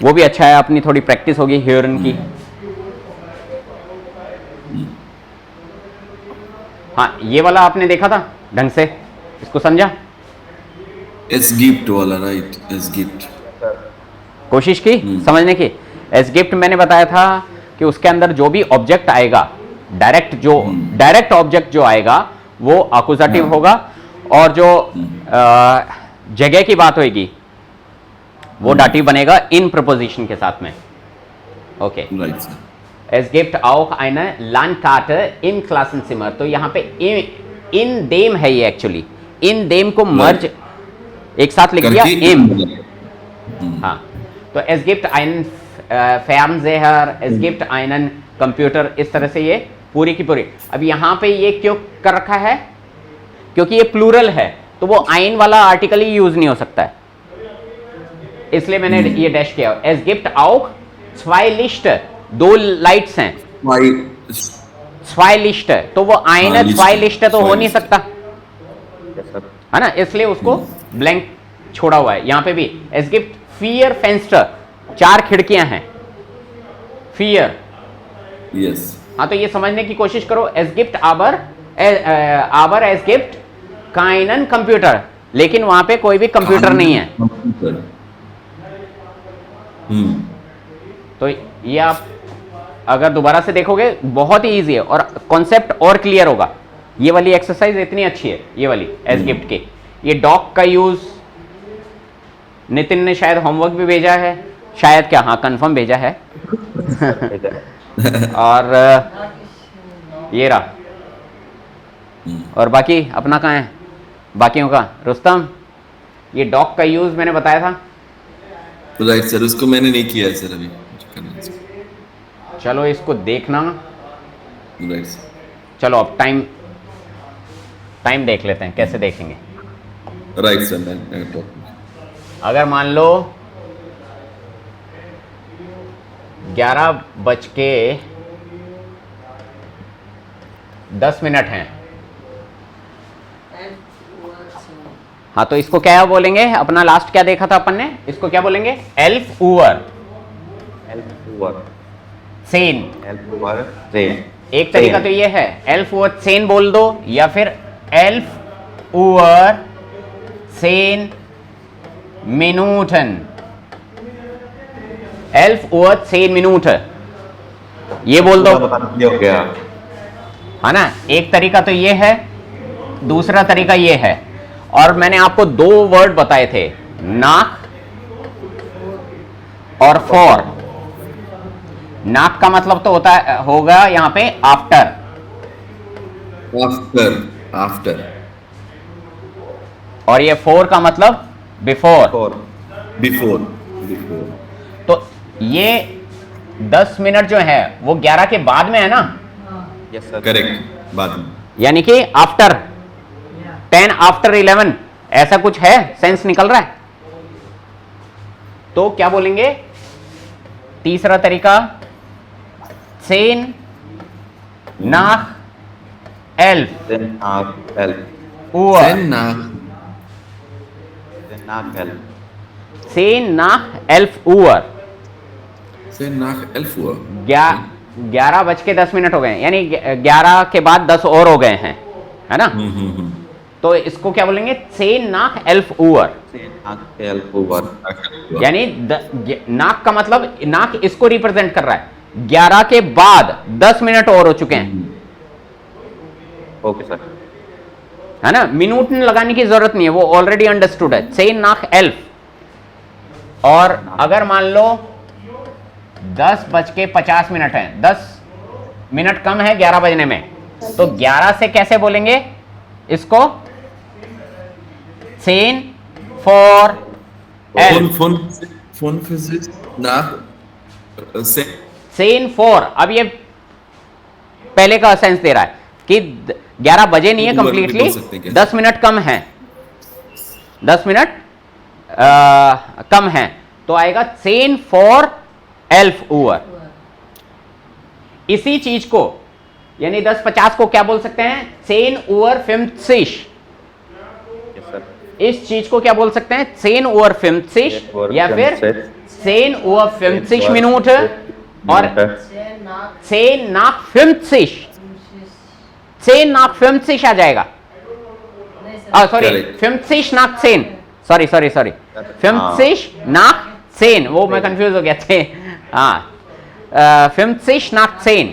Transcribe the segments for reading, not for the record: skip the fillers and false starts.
वो भी अच्छा है, अपनी थोड़ी प्रैक्टिस होगी ह्यूरन की। हाँ, ये वाला आपने देखा था ढंग से, इसको समझा? एस गिफ्ट वाला, राइट, एस गिफ्ट। कोशिश की समझने की। एस गिफ्ट मैंने बताया था कि उसके अंदर जो भी ऑब्जेक्ट आएगा, डायरेक्ट ऑब्जेक्ट जो आएगा वो अकुजाटिव हाँ। होगा, और जो जगह की बात होगी वो डाटिव बनेगा इन प्रपोजिशन के साथ में। Okay, right sir. Es gibt auch eine Landkarte im Klassenzimmer। तो यहाँ पे इन देम है, ये एक्चुअली इन देम को मर्ज एक साथ लिख दिया करके इम। हाँ, तो es gibt einen Fernseher, es gibt einen Computer, इस तरह से ये पूरी की पूरी। अब यहाँ पे ये क्यों कर रखा है? क्योंकि ये प्लूरल है, तो वो आइन वाला आर्टिकल ही यूज नहीं हो सकता है, इसलिए मैंने ये डैश किया। Es gibt auch zwei Lichter, दो लाइट्स हैं, zwei Lichter, तो वो आइन है, zwei Lichter तो हो नहीं सकता है ना, इसलिए उसको ब्लैंक छोड़ा हुआ है। यहां पे भी Es gibt vier Fenster, 4 खिड़कियां हैं, फियर। यस। हाँ, तो ये समझने की कोशिश करो। Es gibt aber es gibt keinen Computer, लेकिन वहां पे कोई भी कंप्यूटर नहीं है। तो ये आप अगर दोबारा से देखोगे बहुत ही इजी है, और कॉन्सेप्ट और क्लियर होगा। ये वाली एक्सरसाइज इतनी अच्छी है, ये वाली एस गिफ्ट की। ये डॉग का यूज नितिन ने शायद होमवर्क भी भेजा है, शायद क्या, हाँ कंफर्म भेजा है। और ये रहा, और बाकी अपना कहाँ है बाकियों का? रुस्तम, ये डॉग का यूज मैंने बताया था। राइट सर, उसको मैंने नहीं किया है सर अभी। चलो इसको देखना। Right sir. चलो अब टाइम देख लेते हैं, कैसे देखेंगे। राइट सर, मैं अगर मान लो 11:10 हैं, हाँ, तो इसको क्या बोलेंगे? अपना लास्ट क्या देखा था अपन ने, इसको क्या बोलेंगे? एल्फ उवर सेन। एक तरीका तो ये है, एल्फ उवर सेन बोल दो, या फिर एल्फ उवर सेन मिनूटन, एल्फ उवर सेन मिनूट, ये बोल दो, हो गया है ना। एक तरीका तो ये है, दूसरा तरीका ये है। और मैंने आपको 2 वर्ड बताए थे, नाक और फॉर। नाक का मतलब तो होगा यहां पे आफ्टर, आफ्टर। और ये फॉर का मतलब बिफोर। बिफोर। तो ये 10 मिनट जो है वो 11 के बाद में है ना। यस सर, करेक्ट, बाद में। यानी कि आफ्टर 10 आफ्टर 11, ऐसा कुछ है, सेंस निकल रहा है। तो क्या बोलेंगे? तीसरा तरीका, सेन नाक एल्फ उवर, सेन नाक एल्फ उवर। 11:10 हो गए, यानी 11 के बाद 10 और हो गए हैं, है ना। तो इसको क्या बोलेंगे? सेन नाक एल्फ उवर, यानी नाक का मतलब, नाक इसको रिप्रेजेंट कर रहा है। 11 के बाद 10 मिनट और हो चुके हैं। ओके सर, है ना, मिनट लगाने की जरूरत नहीं है, वो ऑलरेडी अंडरस्टूड है। सेन नाक एल्फ। और अगर मान लो 10:50 है, 10 मिनट कम है 11 बजने में, तो 11 से कैसे बोलेंगे इसको? Sen for phone physics Sen for. अब ये पहले का सेंस दे रहा है कि 11 बजे नहीं है कंप्लीटली, 10 मिनट कम है, 10 मिनट कम है, तो आएगा सेन फॉर एल्फ उवर। इसी चीज को, यानी 10:50 को क्या बोल सकते हैं? सेन उवर 50। इस चीज को क्या बोल सकते हैं? 10 ओवर 50 या फिर 10 ओवर 50 मिनट और 10 nach 50 10 nach 50 आ जाएगा। Sorry Correct. 50 nach 10 sorry 50 nach 10 वो मैं कंफ्यूज हो गया थे। हाँ 50 nach 10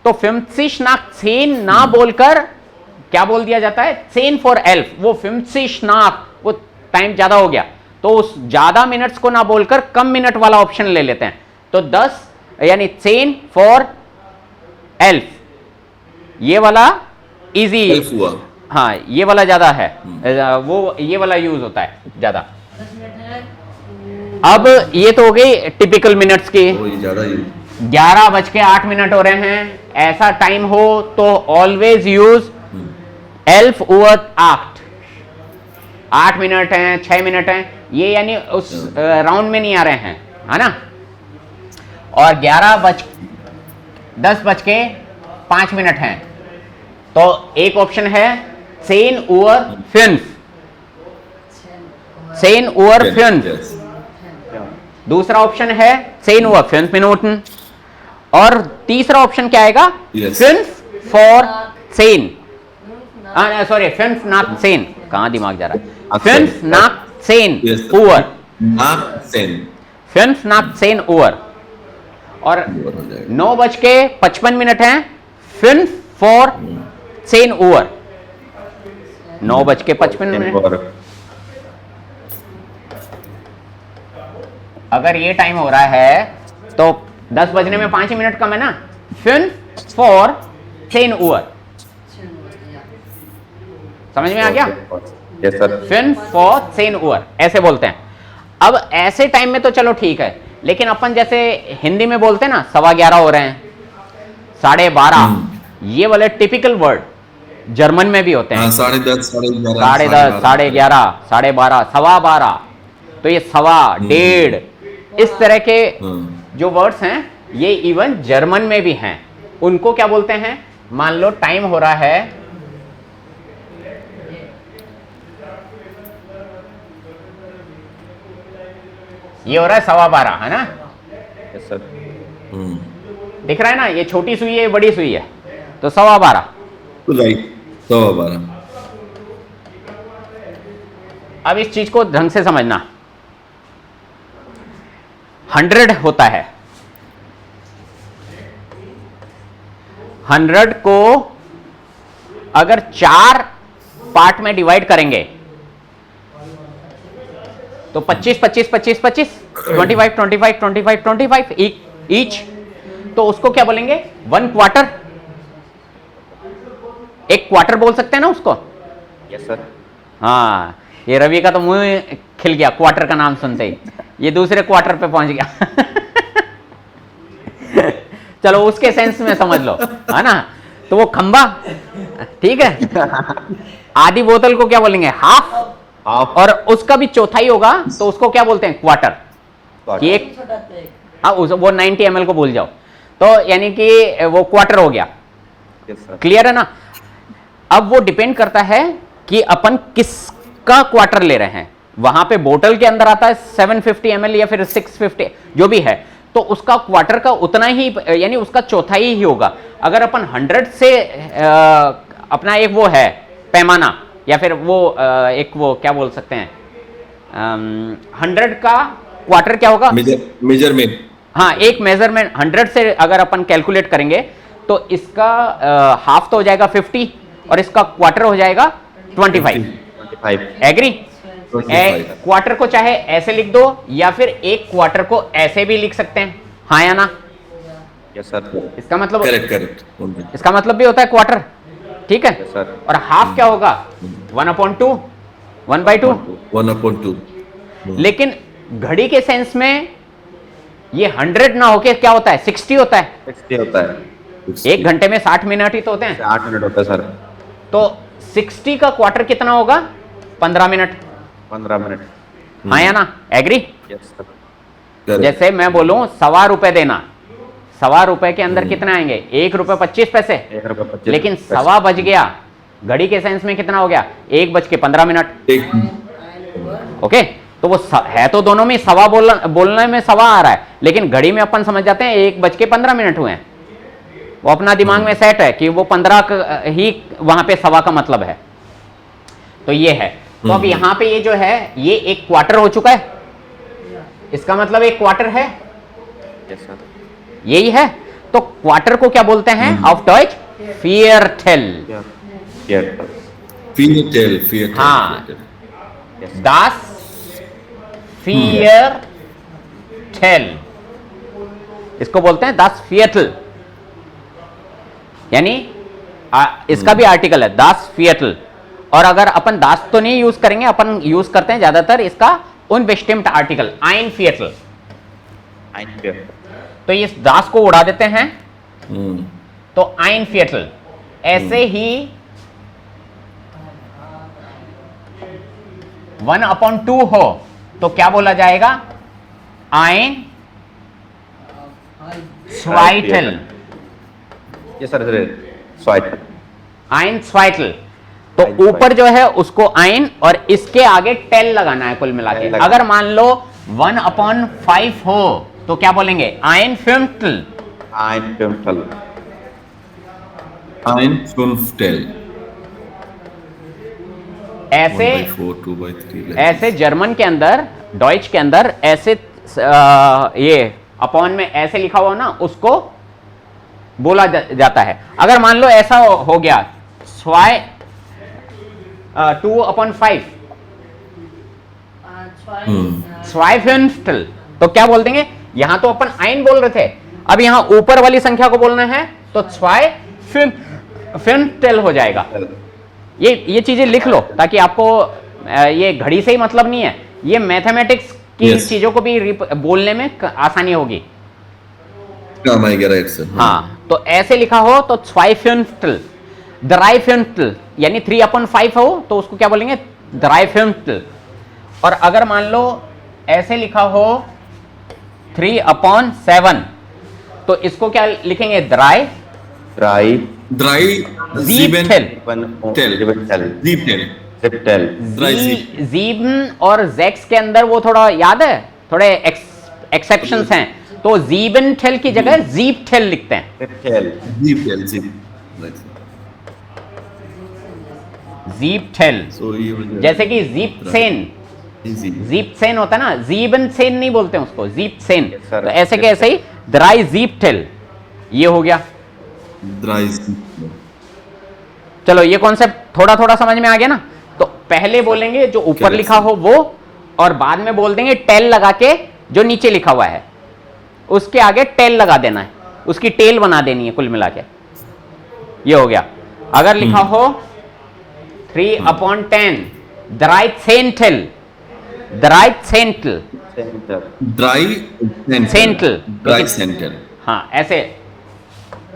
तो 50 nach 10 ना बोलकर क्या बोल दिया जाता है? 10 for 11 वो 50 nach वो टाइम ज्यादा हो गया तो उस ज्यादा मिनट्स को ना बोलकर कम मिनट वाला ऑप्शन ले लेते हैं। तो 10 यानी 10 for 11 ये वाला इजी, हेल्प हुआ। हाँ ये वाला ज्यादा है, वो ये वाला यूज होता है ज्यादा। अब ये तो हो गई टिपिकल मिनट्स की। वो ये ज्यादा ही 11:08 हो रहे हैं, ऐसा टाइम हो तो ऑलवेज यूज 11 ओवर 8। 8 मिनट हैं, 6 मिनट हैं, ये यानी उस राउंड में नहीं आ रहे हैं, है ना। और 10:05 हैं तो एक ऑप्शन है 10 ओवर 5, 10 ओवर 5। yes. दूसरा ऑप्शन है 10 ओवर 5 मिनट और तीसरा ऑप्शन क्या आएगा? Yes. 5 for 10 सॉरी 5 nach 10 कहां दिमाग जा रहा है? 5 nach 10 Yes. Over Nach 10 5 nach 10 over और ओवर हो जाएगा। 9:55 हैं 5 for 10 ओवर 9:55। अगर ये टाइम हो रहा है तो 10 बजने में 5 मिनट कम है ना। 5 for 10 ओवर समझ में आ गया? Yes sir. 5 for 10 ओवर ऐसे बोलते हैं। अब ऐसे टाइम में तो चलो ठीक है, लेकिन अपन जैसे हिंदी में बोलते हैं ना 11:15 हो रहे हैं, 12:30, ये वाले टिपिकल वर्ड जर्मन में भी होते हैं। हाँ 10:30, 11:30, 10:30, 11:30, 12:30, 12:15, तो ये 1:15, इस तरह के जो वर्ड्स हैं ये इवन जर्मन में भी हैं। उनको क्या बोलते हैं? मान लो टाइम हो रहा है ये हो रहा है 12:15, है ना। Yes sir. दिख रहा है ना, ये छोटी सुई है, ये बड़ी सुई है, तो 12:15। तो राइट 12:15। अब इस चीज को ढंग से समझना। 100 होता है, 100 को अगर 4 पार्ट में डिवाइड करेंगे तो 25, 25, 25, 25, 25, 25, 25, 25 ईच, तो उसको क्या बोलेंगे? 1 क्वार्टर। एक क्वार्टर बोल सकते हैं ना उसको। Yes sir. हाँ ये रवि का तो मुंह खिल गया क्वार्टर का नाम सुनते ही, ये दूसरे क्वार्टर पे पहुंच गया। चलो उसके सेंस में समझ लो, है ना। तो वो खंबा, ठीक है। आधी बोतल को क्या बोलेंगे? हाफ। और उसका भी चौथाई होगा तो उसको क्या बोलते हैं? क्वार्टर। ये हाँ वो 90 ml को भूल जाओ, तो यानी कि वो क्वार्टर हो गया। क्लियर है ना। अब वो डिपेंड करता है कि अपन किसका क्वार्टर ले रहे हैं। वहां पे बोतल के अंदर आता है 750 ml या फिर 650 जो भी है, तो उसका क्वार्टर का उतना ही यानी उसका चौथाई ही होगा। अगर अपन 100 से अपना एक वो है पैमाना या फिर वो एक वो क्या बोल सकते हैं 100 का क्वार्टर क्या होगा? मेजरमेंट। हाँ एक मेजरमेंट 100 से अगर अपन कैलकुलेट करेंगे तो इसका हाफ तो हो जाएगा 50 और इसका क्वार्टर हो जाएगा 25। एग्री? क्वार्टर को चाहे ऐसे लिख दो या फिर एक क्वार्टर को ऐसे भी लिख सकते हैं, हाँ या ना? Yes sir. इसका मतलब करेक्ट। इसका मतलब भी होता है क्वार्टर, ठीक है। Yes, sir. और हाफ क्या होगा? 1/2, 1/2। 1/2। लेकिन घड़ी के सेंस में ये 100 ना होके क्या होता है? 60 होता है। 60 होता है। एक घंटे में 60 मिनट ही तो होते हैं। 8 मिनट होता है सर। तो 60 का क्वार्टर कितना होगा? 15 मिनट। 15 मिनट। हाँ या ना? एग्री? Yes sir. जैसे मैं बोलूं ₹1.25 देना, ₹1.25 के अंदर कितना आएंगे? ₹1.25। ₹1.25। लेकिन 1.15 बज गया घड़ी के सेंस में कितना हो गया, 1:15। एक ओके, तो वो है तो दोनों में सवा बोलने में सवा आ रहा है, लेकिन घड़ी में अपन समझ जाते हैं 1:15 हुए हैं। वो अपना दिमाग में सेट है कि वो 15 ही वहां पे सवा का मतलब है। तो ये है। तो अब यहां पे ये जो है ये एक क्वार्टर हो चुका है, इसका मतलब एक क्वार्टर है, यस सर। यही है। तो क्वार्टर को क्या बोलते हैं ऑफ डॉइच, Viertel। Viertel, हाँ। Viertel. Das Viertel, इसको बोलते हैं das Viertel, यानी इसका भी आर्टिकल है das Viertel। और अगर अपन दास तो नहीं यूज करेंगे, अपन यूज करते हैं ज्यादातर इसका unbestimmt आर्टिकल ein Viertel। तो इस दास को उड़ा देते हैं तो ein Viertel। ऐसे ही 1/2 हो तो क्या बोला जाएगा, ein Zweitel। यस सर, स्वाइट। ein Zweitel। तो ein ऊपर जो है उसको ein और इसके आगे टेल लगाना है कुल मिला के। टेल लगाना। अगर मान लो 1/5 हो तो क्या बोलेंगे, ein Fünftel। ein Fünftel। Ein Fünftel. ऐसे 1/4, 2/3 like ऐसे जर्मन के अंदर, डॉइच के अंदर ऐसे ये अपॉन में ऐसे लिखा हुआ ना, उसको बोला जाता है। अगर मान लो ऐसा हो गया 2/5 Zweifünftel, तो क्या बोल देंगे, यहां तो अपन ein बोल रहे थे, अब यहां ऊपर वाली संख्या को बोलना है तो Zweifünftel हो जाएगा। ये चीजें लिख लो ताकि आपको ये घड़ी से ही मतलब नहीं है, ये मैथमेटिक्स की Yes. चीजों को भी बोलने में आसानी होगी। Come, I get it, sir. हाँ, तो ऐसे लिखा हो तो Zweifünftel, Dreifünftel, यानी 3/5 हो तो उसको क्या बोलेंगे, Dreifünftel। और अगर मान लो ऐसे लिखा हो 3/7 तो इसको क्या लिखेंगे, drei Drei Siebtel। Siebtel. Drei Siebtel. 7 और 6 के अंदर वो थोड़ा याद है, थोड़े एक्सेप्शंस हैं, तो Siebentel की जगह Siebtel लिखते हैं। Siebtel. Right. Siebtel, So you will जैसे कि Siebzehn, easy. Siebzehn होता है ना, Siebenzehn नहीं बोलते हैं उसको, Siebzehn। Yes, sir. तो ऐसे के ऐसे ही Drei Siebtel, ये हो गया। Drei Siebtel. चलो ये कॉन्सेप्ट थोड़ा थोड़ा समझ में आ गया ना। तो पहले बोलेंगे जो ऊपर Correct. लिखा हो वो, और बाद में बोल देंगे टेल लगा के जो नीचे लिखा हुआ है उसके आगे टेल लगा देना है, उसकी टेल बना देनी है कुल मिला के। ये हो गया। अगर लिखा हो 3/10 Dreizehntel, Drei Zehntel। Drei Zehntel. हाँ ऐसे। तो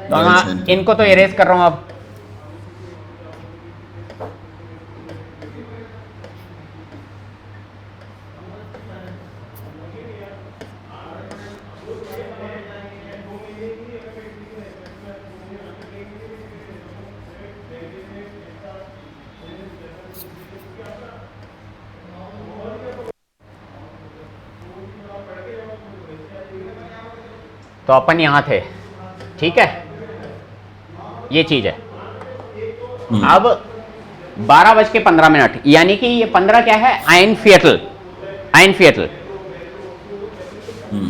Drei मैं Zehntel. इनको तो इरेज कर रहा हूं अब। तो अपन यहां थे, ठीक है, ये चीज है। अब 12:15, यानी कि ये 15 क्या है, ein Viertel।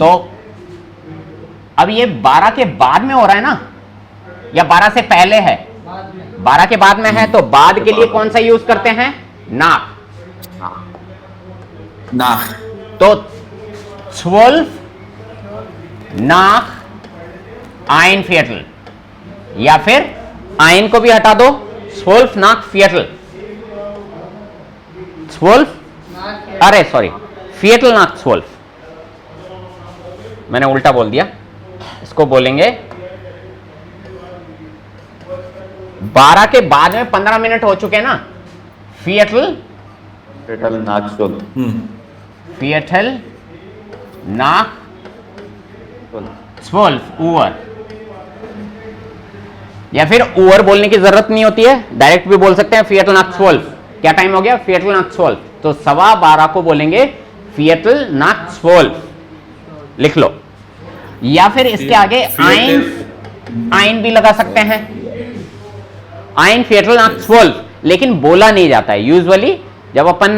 तो अब ये 12 के बाद में हो रहा है ना, या 12 से पहले है, 12 के बाद में है, तो बाद के लिए कौन सा यूज करते हैं, nach। Nach. तो 12 nach ein Viertel, या फिर ein को भी हटा दो, 12 nach Viertel, 12, अरे सॉरी, Viertel nach 12, मैंने उल्टा बोल दिया। इसको बोलेंगे 12 के बाद में 15 मिनट हो चुके हैं ना, Viertel nach 12 Uhr। या फिर ओवर बोलने की जरूरत नहीं होती है, डायरेक्ट भी बोल सकते हैं फियटल नाक्ट 12। क्या टाइम हो गया? फियटल नाक्ट 12। तो 12:15 को बोलेंगे फियटल नाक्ट 12, लिख लो। या फिर इसके आगे आइन, आइन भी लगा सकते हैं, आइन फियटल नाक्ट 12, लेकिन बोला नहीं जाता है यूजुअली। जब अपन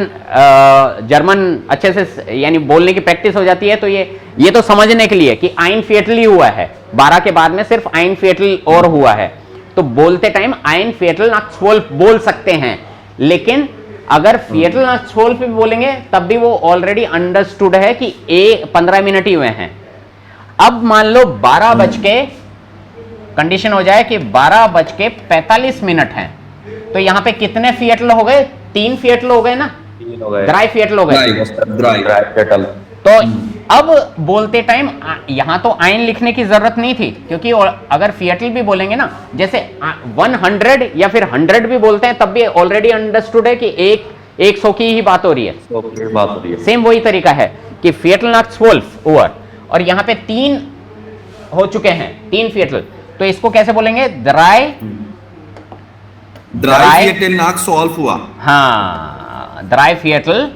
जर्मन अच्छे से यानी बोलने की प्रैक्टिस हो जाती है तो ये तो समझने के लिए कि आइन फियटल ही हुआ है, 12 के बाद में सिर्फ आइन फियटल और हुआ है, तो बोलते टाइम आइन फियटल नाक्ट 12 बोल सकते हैं। लेकिन अगर फियटल नाक्ट 12 पे बोलेंगे तब भी वो ऑलरेडी अंडरस्टूड है कि 15 मिनट ही हुए हैं। अब मान लो 12 बज के कंडीशन हो जाए कि 12:45 हैं, तो यहां पे कितने फियटल हो गए? 3 फियटल हो गए ना, 3 हो गए। ड्राई फियटल हो गए। ड्राई ड्राई फियटल। तो अब बोलते टाइम यहां तो आइन लिखने की जरूरत नहीं थी, क्योंकि अगर फियटल भी बोलेंगे ना, जैसे 100 या फिर 100 भी बोलते हैं तब भी ऑलरेडी अंडरस्टूड है कि 100 की ही बात हो रही है। बात हो रही है। सेम वही तरीका है कि फियटल नाक्ट 12 ओवर, और यहां पे 3 हो चुके हैं, 3 फियटल, तो इसको कैसे बोलेंगे? ड्राई फियटल नाक्ट 12 हुआ। हाँ, ड्राई फियटल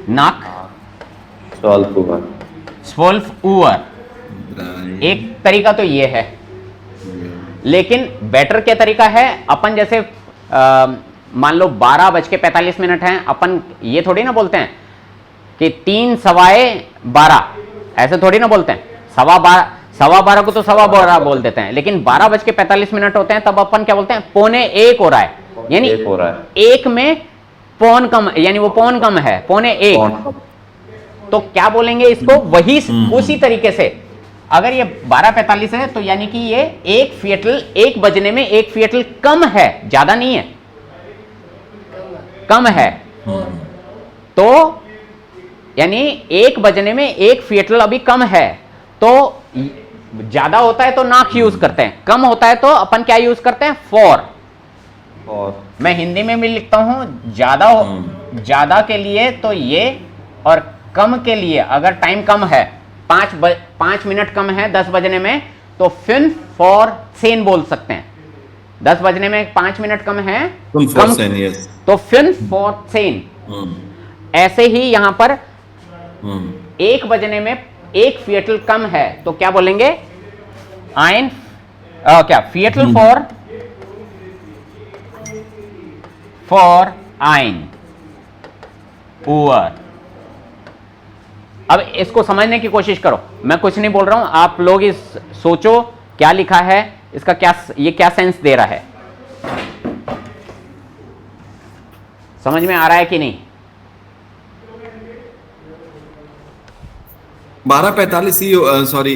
नाक्ट 12 ओवर। एक तरीका तो ये है, लेकिन बेटर क्या तरीका है? अपन जैसे मान लो 12:45 हैं, अपन ये थोड़ी ना बोलते हैं कि 3 सवाए 12, ऐसे थोड़ी ना बोलते हैं। 12:15 को तो 12:15 बोल देते हैं, लेकिन 12:45 होते हैं तब अपन क्या बोलते हैं? 12:45 हो रहा है, यानी एक में पौन कम, यानी वो पौन कम है, 12:45। तो क्या बोलेंगे इसको? वही उसी तरीके से। अगर ये 12:45 है तो यानी कि ये 1 फियटल, 1 बजने में 1 फियटल कम है, ज्यादा नहीं है, कम है। तो यानी 1 बजने में 1 फियटल अभी कम है। तो ज्यादा होता है तो नाक यूज करते हैं, कम होता है तो अपन क्या यूज करते हैं? फॉर। मैं हिंदी में भी लिखता हूं, ज्यादा के लिए तो ये, और कम के लिए अगर टाइम कम है, 5 मिनट कम है 10 बजने में, तो फिन फॉर सेन बोल सकते हैं। 10 बजने में 5 मिनट कम है, तो फिन फॉर सेन। ऐसे ही यहां पर 1 बजने में 1 फियटल कम है, तो क्या बोलेंगे? आइन क्या फियटल फॉर आइन ओवर। अब इसको समझने की कोशिश करो, मैं कुछ नहीं बोल रहा हूं, आप लोग इस सोचो क्या लिखा है, इसका ये क्या सेंस दे रहा है, समझ में आ रहा है कि नहीं? 12:45 सॉरी,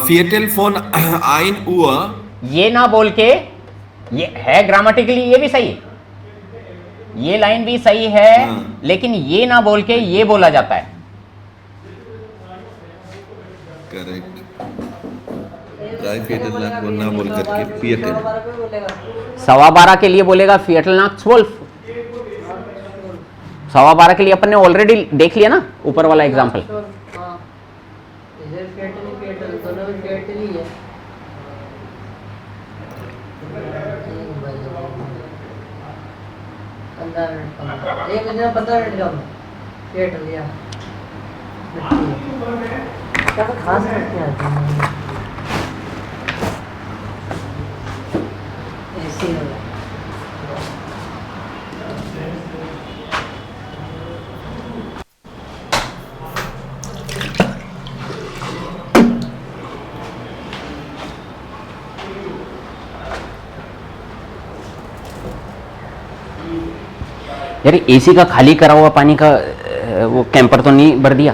फियटल फोन आइन हुआ। ये ना बोल के, ये है ग्रामेटिकली ये भी सही, ये लाइन भी सही है, लेकिन ये ना बोल के ये बोला जाता है। करेक्ट, ड्राई फियटल नाक्ट ना बोल करके फियटल 12:15 के लिए बोलेगा फियटल नाक्ट 12। 12:15 के लिए अपन ने ऑलरेडी देख लिया ना ऊपर वाला एग्जाम्पल। एक बजे 15 मिनट कम पेट लिया क्या तो खास करके आती है ऐसे ही होगा। यार एसी का खाली करा हुआ पानी का वो कैंपर तो नहीं भर दिया?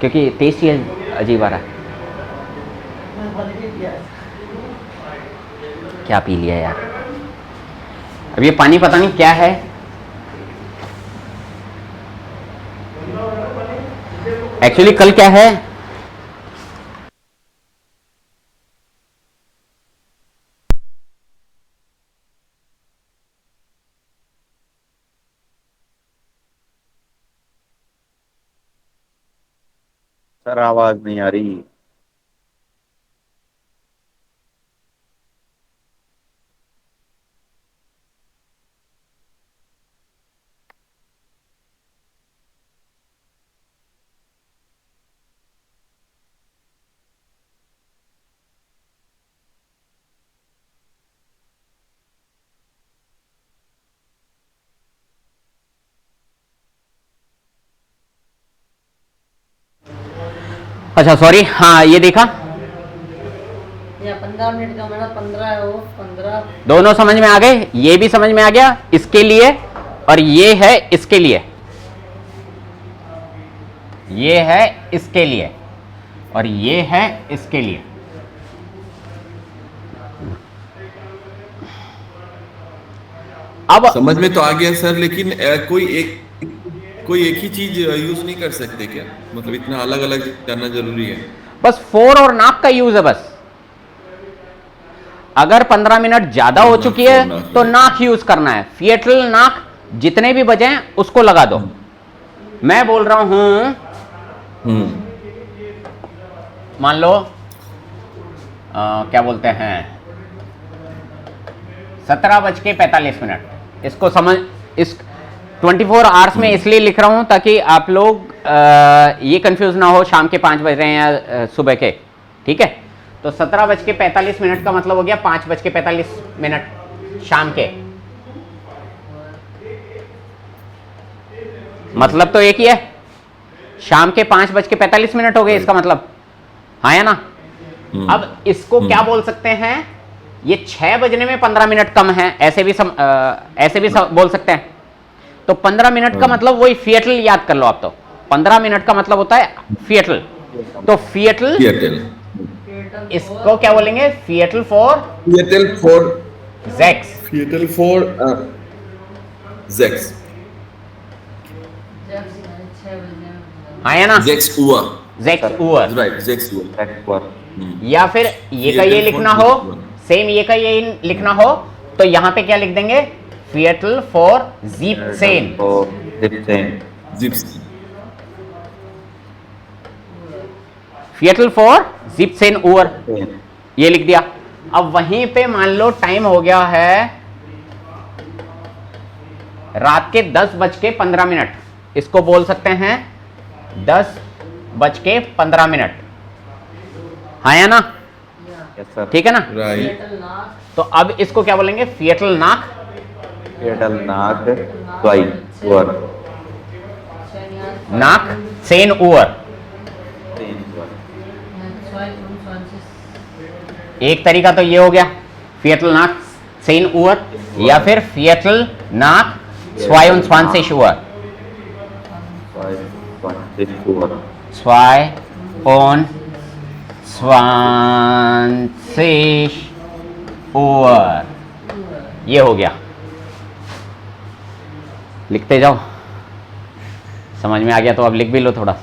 क्योंकि टेस्ट ही अजीब आ रहा है। क्या पी लिया यार? अब ये पानी पता नहीं क्या है। एक्चुअली कल क्या है, सर आवाज नहीं आ रही। अच्छा सॉरी, हाँ ये देखा, या 15 मिनट का मैंने 15 है वो 15। दोनों समझ में आ गए, ये भी समझ में आ गया इसके लिए, और ये है इसके लिए, ये है इसके लिए, और ये है इसके लिए। अब समझ में तो आ गया सर, लेकिन कोई एक ही चीज यूज नहीं कर सकते क्या? मतलब इतना अलग अलग करना जरूरी है? बस फोर और नाक का यूज है बस। अगर 15 मिनट ज्यादा हो नाक चुकी फोर है नाक, तो राइट। नाक यूज करना है, फिएटल नाक जितने भी बजे हैं उसको लगा दो। मैं बोल रहा हूं, हम्म। मान लो क्या बोलते हैं 17:45, इसको समझ, इस 24 आवर्स में इसलिए लिख रहा हूं ताकि आप लोग ये कंफ्यूज ना हो शाम के 5 बज रहे हैं या सुबह के, ठीक है। तो 17:45 का मतलब हो गया 5:45 शाम के, मतलब तो एक ही है, शाम के 5:45 हो गए इसका मतलब, हाँ या ना। अब इसको क्या बोल सकते हैं, ये 6 बजने में 15 मिनट कम है, ऐसे भी बोल सकते हैं। तो 15 मिनट का मतलब वही फिएटल याद कर लो आप, तो 15 मिनट का मतलब होता है फिएटल। तो फिएटल, एयरटेल। इसको क्या बोलेंगे, फिएटल फॉर एयरटेल फॉर जेक्स, एयरटेल फॉर जेक्स। जब 6 बजने में हाँ या ना, जेक्स हुआ, जेक्स ऊअर, राइट, जेक्स हुआ। Next one. या फिर ये का ये Fiatal for लिखना हो, Jeep One। सेम ये का ये लिखना हो, तो यहां पे क्या लिख देंगे, फिएटल फॉर जीप सेन, जिप्सेन। जिप्स। फिएटल फॉर जीप सेन ऊअर, ये लिख दिया। अब वहीं पे मान लो टाइम हो गया है रात के 10:15, इसको बोल सकते हैं 10:15, हाँ या ना, यस सर। ठीक है ना। राइट। फिएटल नाक तो अब इसको क्या बोलेंगे, फिएटल नाक, फिएटल नाक स्वाई वर शनियार नाक सेन ऊअर। एक तरीका तो ये हो गया, फिएटल नाक सेन ऊअर, या फिर फिएटल नाक स्वाई und 20 Uhr, zwei und 20 Uhr, ये हो गया। लिखते जाओ, समझ में आ गया तो अब लिख भी लो थोड़ा।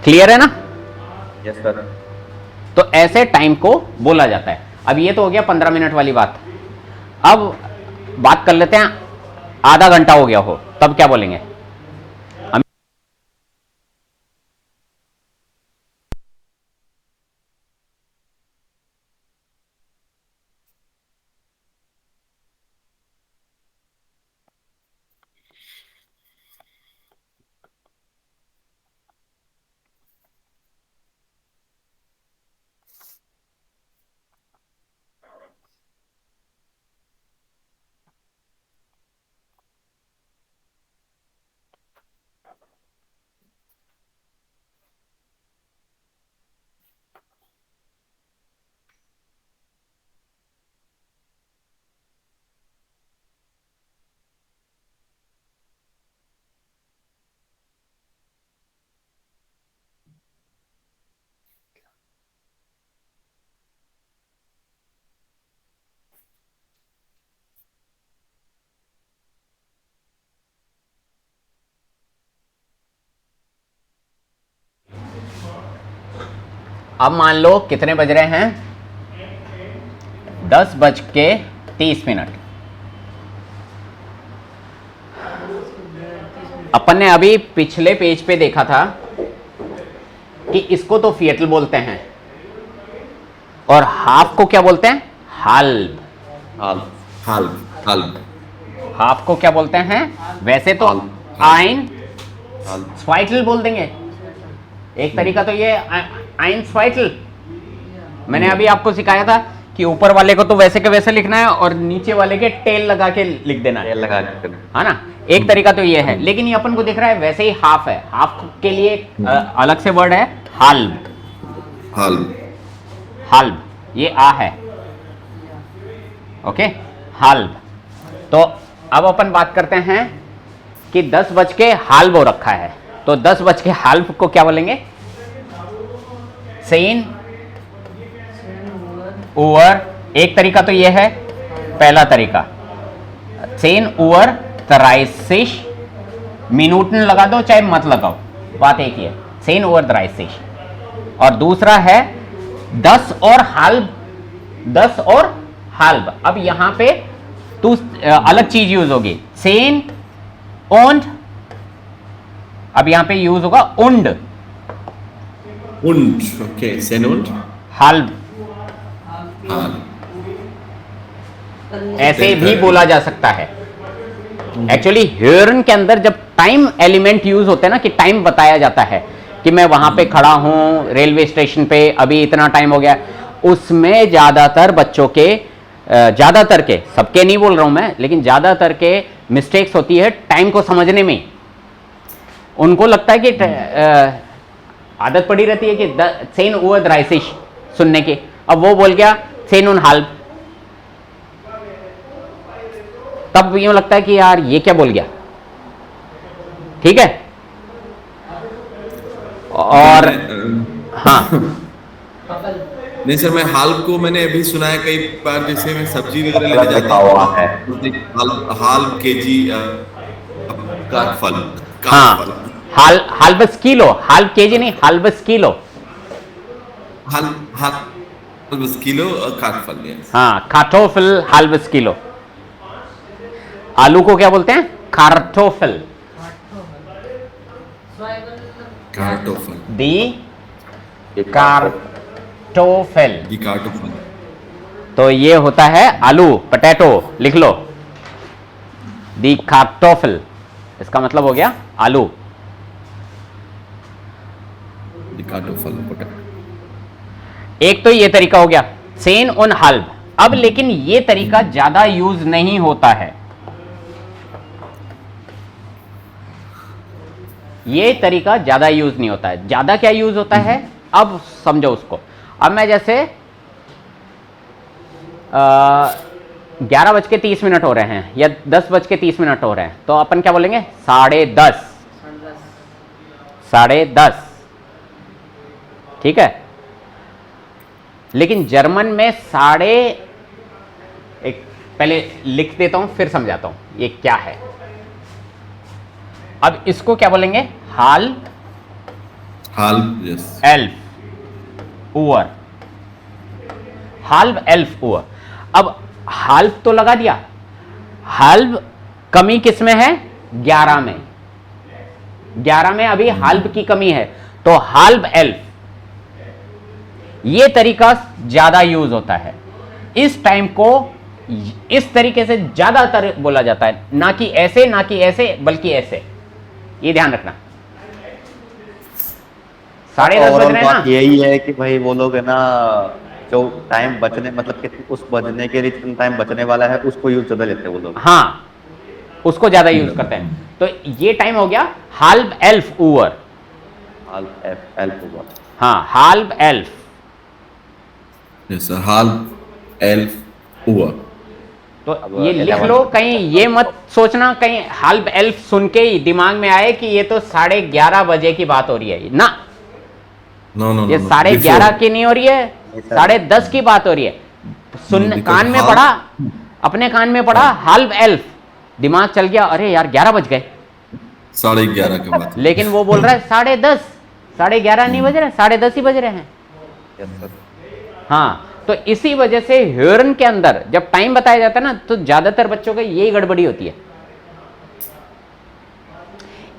क्लियर है ना। Yes sir. तो ऐसे टाइम को बोला जाता है। अब ये तो हो गया 15 मिनट वाली बात। अब बात कर लेते हैं आधा घंटा हो गया हो, तब क्या बोलेंगे। अब मान लो कितने बज रहे हैं, 10:30। अपन ने अभी पिछले पेज पे देखा था कि इसको तो फिएटल बोलते हैं और हाफ को क्या बोलते हैं, हाल्ब। हाल हाल हाल हाफ को क्या बोलते हैं, वैसे तो आइन हाल स्वाइटल बोल देंगे, एक तरीका तो ये आइन स्वाइटल। मैंने अभी आपको सिखाया था कि ऊपर वाले को तो वैसे के वैसे लिखना है और नीचे वाले के टेल लगा के लिख देना है, तेल लगा के करना। है ना। एक तरीका तो ये है, लेकिन ये अपन को दिख रहा है वैसे ही हाफ है। हाफ के लिए एक अलग से वर्ड है हाल्ब। हाल हाल्ब ये आ है, ओके, हाल्ब। तो अब अपन बात करते हैं कि 10 हाल्ब हो रखा है, तो 10 हाल्ब को क्या बोलेंगे, सेन ओवर। एक तरीका तो ये है, पहला तरीका सेन ओवर 30 मिनूटन लगा दो चाहे मत लगाओ, बात एक ही है, सेन ओवर 30। और दूसरा है 10 और हाल्ब, 10 और हाल्ब। अब यहां पे तू अलग चीज यूज होगी, सेन ओंड, अब यहां पे यूज होगा उंड, und okay sen und हाल्ब। हाल ऐसे भी बोला जा सकता है। एक्चुअली हेरन के अंदर जब टाइम एलिमेंट यूज होते हैं ना, कि टाइम बताया जाता है कि मैं वहां पे खड़ा हूं रेलवे स्टेशन पे, अभी इतना टाइम हो गया, उसमें ज्यादातर बच्चों के, ज्यादातर के, सबके नहीं बोल रहा हूं मैं, लेकिन ज्यादातर के मिस्टेक्स होती है टाइम को समझने में। उनको लगता है कि आदत पड़ी रहती है कि सेन ओवर 30 सुनने की, अब वो बोल गया सेन उन हाल्ब, तब यूं लगता है कि यार ये क्या बोल गया, ठीक है। और हाँ, नहीं सर, मैं हाल को मैंने अभी सुना है कई बार, जैसे मैं सब्जी वगैरह लेने गलत जाता लिखा हुआ है। हूँ, हाल केजी काट फल, हाँ, हाल्बस किलो, हाल्ब केजी नहीं, हाल्बस किलो। हाल हाल बस किलो काट फल, yes। हाँ, कार्टोफल हाल्बस किलो। आलू को क्या बोलते हैं, कार्टोफल। कार्टोफल, दी कार्टोफल, दी कार्टोफल। तो ये होता है आलू, पटेटो, लिख लो, दी कार्टोफल, इसका मतलब हो गया आलू। दी कार्टोफल पोटैटो। एक तो ये तरीका हो गया सेन उन हाल्ब। अब लेकिन ये तरीका ज्यादा यूज नहीं होता है, ये तरीका ज्यादा यूज नहीं होता है। ज्यादा क्या यूज होता है, अब समझो उसको। अब मैं जैसे 11:30 हो रहे हैं या 10:30 हो रहे हैं, तो अपन क्या बोलेंगे, 10:30, 10:30, ठीक है। लेकिन जर्मन में एक पहले लिख देता हूं फिर समझाता हूं ये क्या है। अब इसको क्या बोलेंगे, हाल हाल, यस। एल्फ ओवर, हाल्ब एल्फ ओवर। अब हाल्ब तो लगा दिया, हाल्ब कमी किस में है, 11 में, 11 में अभी हाल्ब की कमी है, तो हाल्ब एल्फ। ये तरीका ज्यादा यूज होता है, इस टाइम को इस तरीके से ज्यादातर बोला जाता है, ना कि ऐसे, ना कि ऐसे, बल्कि ऐसे, ये ध्यान रखना। 10:30 बज रहे हैं बात ना, यही है कि भाई वो लोग है ना, जो टाइम बचने, मतलब कि उस बजने के लिए जितना टाइम बचने वाला है उसको यूज ज्यादा लेते हैं वो लोग। हाँ, उसको ज्यादा यूज करते हैं। तो ये टाइम हो गया हाल्ब एल्फ ओवर, हाल एल्फ हुआ। हाँ, हाल्ब एल्फ। यस सर, हाल एल्फ हुआ। तो अब ये लिख 11 लो, कहीं ये मत सोचना कहीं हाल्ब एल्फ सुन के ही दिमाग में आए कि ये तो 11:30 बजे की बात हो रही है ना। नो नो, ये 11:30 की नहीं हो रही है, 10:30 की बात हो रही है। सुन, because कान में हाल- पड़ा, अपने कान में पड़ा हाल्ब एल्फ, दिमाग चल गया, अरे यार 11 बज गए। 11:30 के बाद। लेकिन वो बोल रहा है 10:30, 11:30 नहीं बज रहे, 10:30 ही बज रहे हैं। Yes sir. हाँ, तो इसी वजह से ह्यूरन के अंदर जब टाइम बताया जाता है ना, तो ज्यादातर बच्चों का यही गड़बड़ी होती है।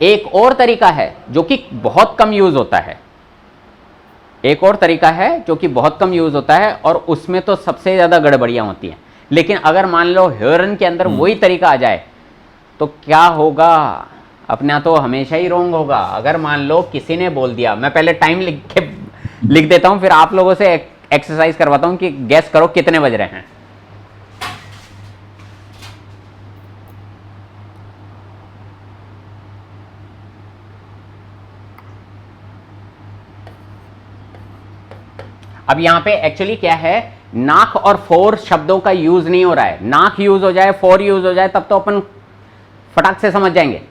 एक और तरीका है जो कि बहुत कम यूज होता है, एक और तरीका है जो कि बहुत कम यूज होता है, और उसमें तो सबसे ज्यादा गड़बड़ियां होती हैं। लेकिन अगर मान लो ह्यूरन के अंदर वही तरीका आ जाए तो क्या होगा, अपना तो हमेशा ही रोंग होगा। अगर मान लो किसी ने बोल दिया, मैं पहले टाइम लिख देता हूं, फिर आप लोगों से एक्सरसाइज करवाता हूं कि गैस करो कितने बज रहे हैं। अब यहां पे एक्चुअली क्या है, नाक और फोर शब्दों का यूज नहीं हो रहा है। नाक यूज हो जाए, फोर यूज हो जाए, तब तो अपन फटाक से समझ जाएंगे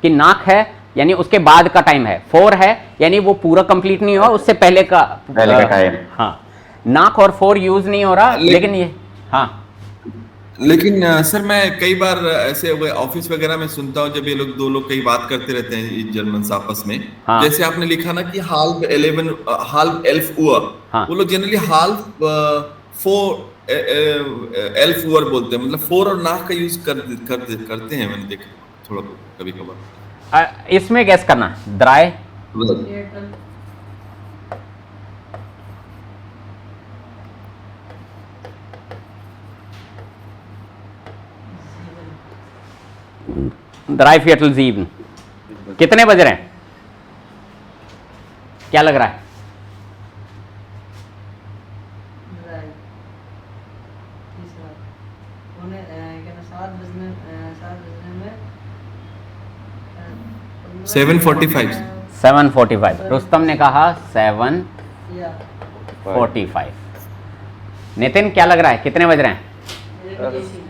कि नाक है यानी उसके बाद का टाइम है, फोर है यानी वो पूरा कंप्लीट नहीं हुआ, उससे पहले का टाइम। हाँ, नाक और फोर यूज नहीं हो रहा, लेकिन ये हाँ। लेकिन सर मैं कई बार ऐसे ऑफिस वगैरह में सुनता हूँ, जब ये लोग दो लोग कई बात करते रहते हैं, ये जर्मन आपस में, हाँ। जैसे आपने लिखा ना कि हाल्फ 11 हाल्फ एल्फ उअर, हाँ। वो लोग जनरली हाल्फ फोर एल्फ उअर बोलते हैं, मतलब फोर और नाक का यूज करते हैं, मैंने देखा थोड़ा कभी कभार। इसमें गैस करना, द्राय थिएटर द्राय फियटल ज़ीबन, कितने बज रहे हैं, क्या लग रहा है? राइट तीसरा उन्हें क्या 7 बजने में 7:45 7:45। रुस्तम ने कहा 7:45। या नितिन क्या लग रहा है, कितने बज रहे हैं? मेरे को यही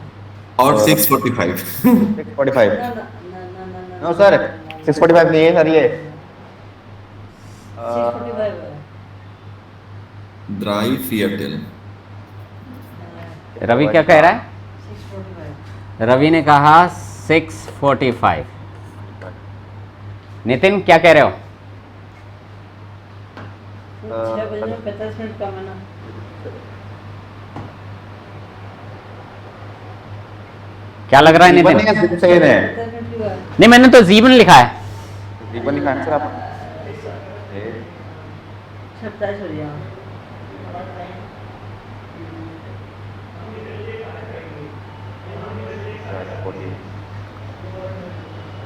और 6:45 6:45 ना ना ना ना ना नो सर, 6:45 नहीं है सर, ये 6:45 है। ड्राई फियटल। रवि क्या कह रहा है? 6:45 रवि ने कहा 6:45। नितिन क्या कह रहे हो? 6:45 कम है ना। क्या लग रहा है नितिन? जीवन है, सही है। 45 की बात नहीं, मैंने तो जीवन लिखा है। जीवन लिखा है सर आप। 27 हो गया।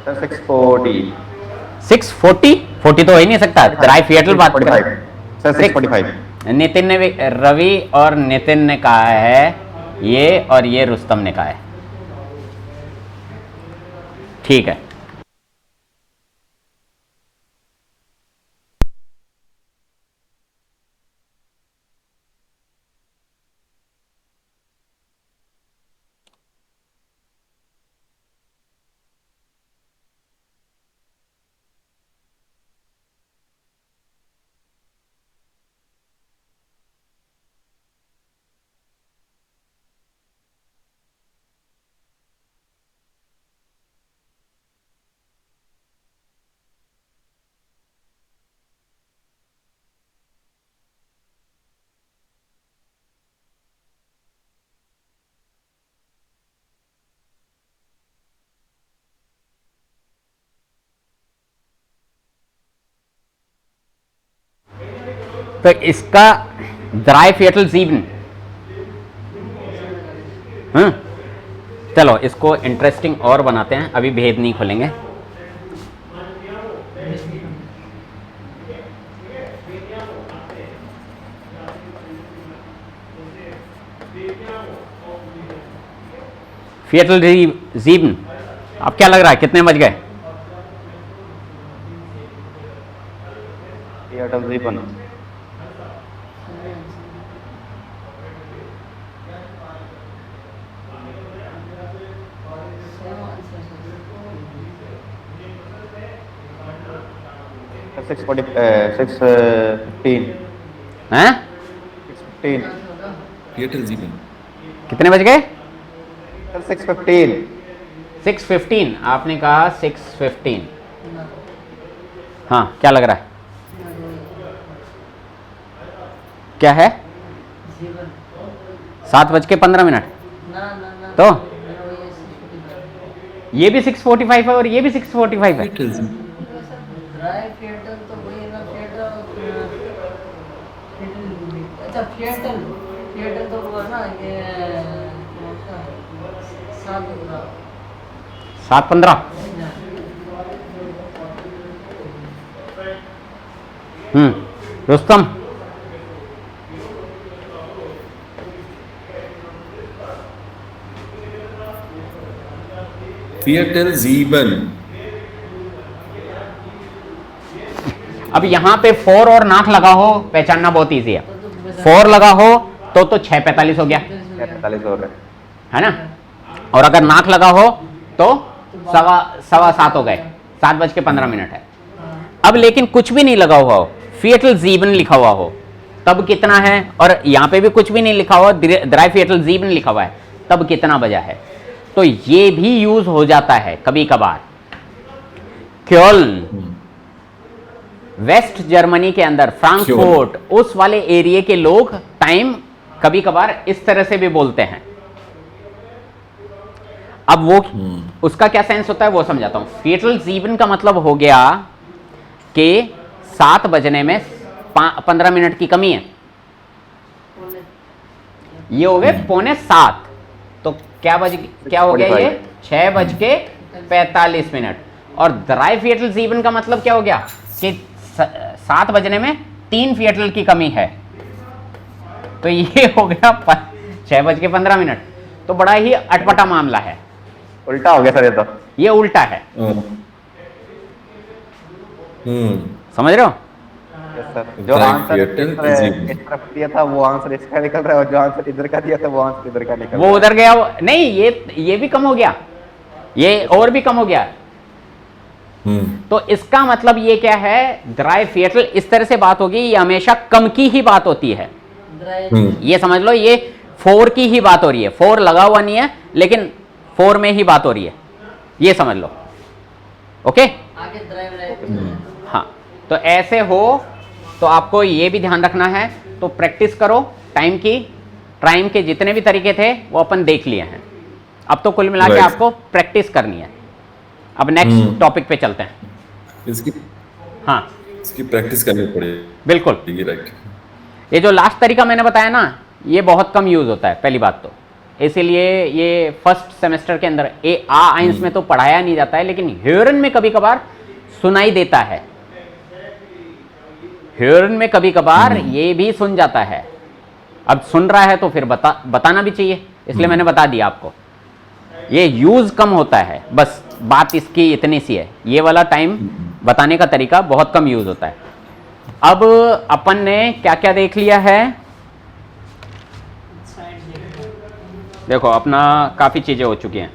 सर 6:40 6:40? 40 तो हो ही नहीं सकता, द्राय फियटल बात कर। 6:45 सर, 6:45। नितिन ने भी, रवि और नितिन ने कहा है ये, और ये रुस्तम ने कहा है। ठीक है, तो इसका द्राय फियटल ज़ीबन, चलो इसको इंटरेस्टिंग और बनाते हैं, अभी भेद नहीं खोलेंगे। फियटल ज़ीबन, अब क्या लग रहा है, कितने बज गए? फियटल ज़ीबन सर 6:15 हैं? 6:15 फियटल ज़ीबन। कितने बज गए? सर 6:15 6:15। आपने कहा 6:15। हाँ, क्या लग रहा है? क्या है? जीवन 7:15। ना ना ना तो ये ये भी 6:45 है और ये भी 6:45 है। ड्राई फेटल तो वही है ना, फेटल अच्छा फेटल तो वो है ना ये कौन सा 7:15। Rustam, Viertel sieben। अब यहाँ पे 4 और नाक लगा हो पहचानना बहुत इजी है। 4 लगा हो तो 6:45 हो गया, 45 हो गए। है ना। और अगर नाक लगा हो तो 7:15 हो गए, 7:15 है। अब लेकिन कुछ भी नहीं लगा हुआ हो, फिएटल ज़ीबन लिखा हुआ हो, तब कितना है? और यहाँ पे भी कुछ भी नहीं लिखा हुआ, ड्राई फिएटल ज़ीबन लिखा हुआ है, तब कितना बजा है? तो ये भी यूज हो जाता है कभी कभार। क्योल्न, वेस्ट जर्मनी के अंदर फ्रैंकफर्ट, उस वाले एरिया के लोग टाइम कभी कभार इस तरह से भी बोलते हैं। अब वो उसका क्या सेंस होता है वो समझाता हूं। फिएटल ज़ीबन का मतलब हो गया कि 7 बजने में 15 मिनट की कमी है, ये हो गए 6:45। तो क्या हो गया ये? 6:45। और ड्राई फिएटल ज़ीबन का मतलब क्या हो गया कि 7 बजने में 3 फिएटल की कमी है, तो ये हो गया 6:15। तो बड़ा ही अटपटा मामला है, उल्टा हो गया सर, ये उल्टा है। समझ रहे हो? सर जो आंसर इस तरफ दिया था वो आंसर इसका निकल रहा है, और जो आंसर इधर का दिया था वो आंसर इधर का निकल रहा है। वो उधर गया नहीं, ये भी कम हो गया, ये और भी कम हो गया। तो इसका मतलब ये क्या है? ड्राई फिएटल इस तरह से बात होगी, ये हमेशा कम की ही बात होती है। ये समझ लो, ये 4 की ही बात हो रही है, 4 लगा हुआ नहीं है लेकिन 4 में ही बात हो रही है, ये समझ लो। ओके, आगे ड्राइव हाँ। तो ऐसे हो तो आपको ये भी ध्यान रखना है। तो प्रैक्टिस करो टाइम के जितने भी तरीके थे वो अपन देख लिए हैं। अब तो कुल मिला के आपको प्रैक्टिस करनी है। अब नेक्स्ट टॉपिक पे चलते हैं। इसकी हाँ, इसकी प्रैक्टिस करनी पड़ेगी। बिल्कुल। राइट। ये जो लास्ट तरीका मैंने बताया ना, ये बहुत कम यूज होता है पहली बात तो, इसीलिए ये फर्स्ट सेमेस्टर के अंदर आइंस में तो पढ़ाया नहीं जाता है, लेकिन ह्योरन में कभी कभार सुनाई देता है। ह्योरन में कभी कभार ये भी सुन जाता है। अब सुन रहा है तो फिर बताना भी चाहिए, इसलिए मैंने बता दिया आपको। ये यूज कम होता है, बस बात इसकी इतनी सी है। ये वाला टाइम बताने का तरीका बहुत कम यूज होता है। अब अपन ने क्या क्या देख लिया है? देखो अपना काफी चीजें हो चुकी हैं।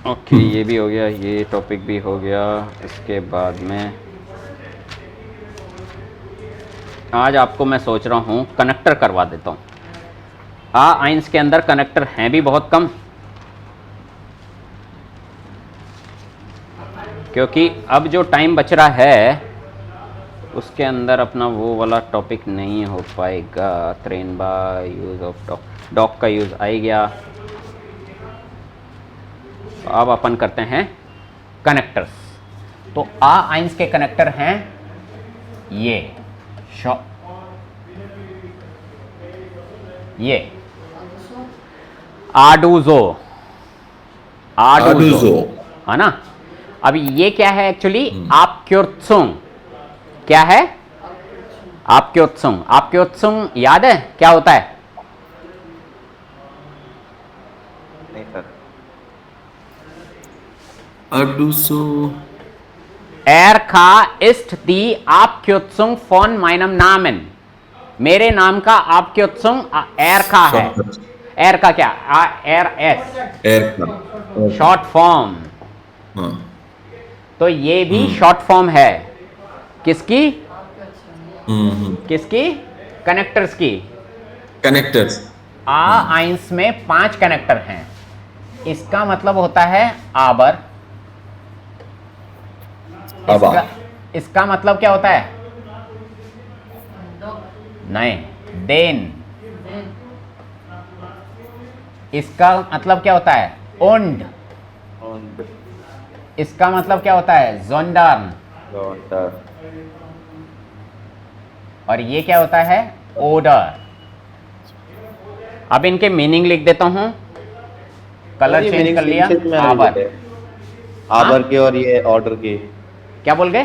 ओके, ये भी हो गया, ये टॉपिक भी हो गया। इसके बाद में आज आपको मैं सोच रहा हूँ कनेक्टर करवा देता हूँ। आइंस के अंदर कनेक्टर हैं भी बहुत कम, क्योंकि अब जो टाइम बच रहा है उसके अंदर अपना वो वाला टॉपिक नहीं हो पाएगा। Train by use of dock का यूज आ गया। तो अब अपन करते हैं कनेक्टर्स। तो आइंस के कनेक्टर हैं ये आर्डुज़ो है ना। अब ये क्या है एक्चुअली? आपक्योत्सुंग। क्या है? आपक्योत्सुंग याद है क्या होता है? नहीं sir. Arduzo Erka ist die Abkürzung von meinem Namen। मेरे नाम का आपक्योत्सुंग एरका है। एरका क्या? Short form. तो ये भी शॉर्ट फॉर्म है किसकी? किसकी? कनेक्टर्स की। कनेक्टर्स। आइंस में 5 कनेक्टर हैं। इसका मतलब होता है आबर। इसका मतलब क्या होता है? नहीं, देन। देन इसका मतलब क्या होता है? ओन्ड। Und इसका मतलब क्या होता है? जोंडार्न। Sondern और ये क्या होता है? ओडर। अब इनके मीनिंग लिख देता हूं, कलर ये चेंज meaning कर लिया। same मैंने आबर। लिखे। आबर की और ये ऑर्डर की। क्या बोल गए?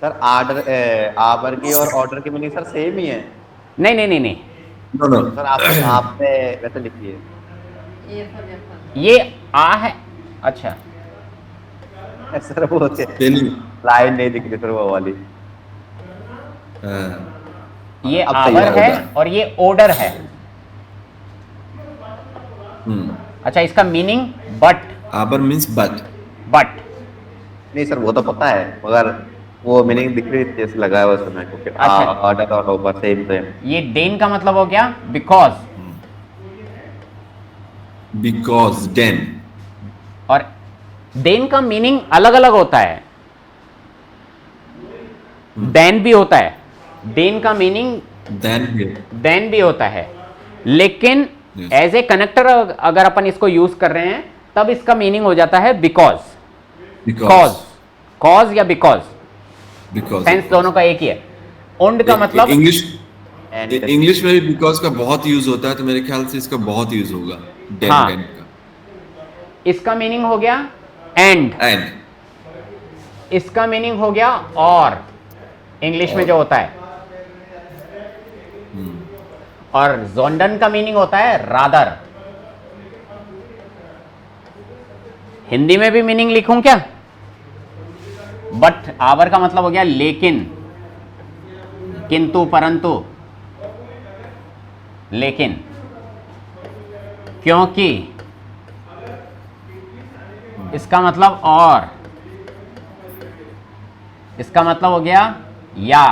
सर आर्डर आबर की और ऑर्डर की मीनिंग सर सेम ही है। नहीं नहीं नहीं नहीं, नो नो सर आपने वैसे लिखी है। ये फल ये फल ये आ है। अच्छा, सर वो स्पेलिंग लाइन नहीं दिख रही सर वो वाली। ये अब सही आबर है होगा। और ये ओडर है। हम्म अच्छा, इसका मीनिंग बट। आबर मींस बट। बट नहीं सर वो तो पता है मगर वो मीनिंग दिख रही थी जैसे लगा है उस समय को कि अच्छा। ऑर्डर और ओवर सेम सेम। ये देन का मतलब हो गया बिकॉज, बिकॉज देन। और देन का मीनिंग अलग अलग होता है। देन भी होता है, देन का मीनिंग देन भी होता है, लेकिन Yes. एज ए कनेक्टर अगर अपन इसको यूज कर रहे हैं तब इसका मीनिंग हो जाता है बिकॉज। कॉज, कॉज या बिकॉज, बिकॉज सेंस दोनों का एक ही है। ओन्ड का मतलब इंग्लिश And इंग्लिश में भी बिकॉज का बहुत यूज होता है, तो मेरे ख्याल से इसका बहुत यूज होगा देन हाँ। देन का। इसका मीनिंग हो गया एंड, एंड इसका मीनिंग हो गया और, इंग्लिश में जो होता है। और जोंडन का मीनिंग होता है रादर। हिंदी में भी मीनिंग लिखूं क्या? बट आवर का मतलब हो गया लेकिन, किंतु, परंतु, लेकिन, क्योंकि, इसका मतलब और, इसका मतलब हो गया या,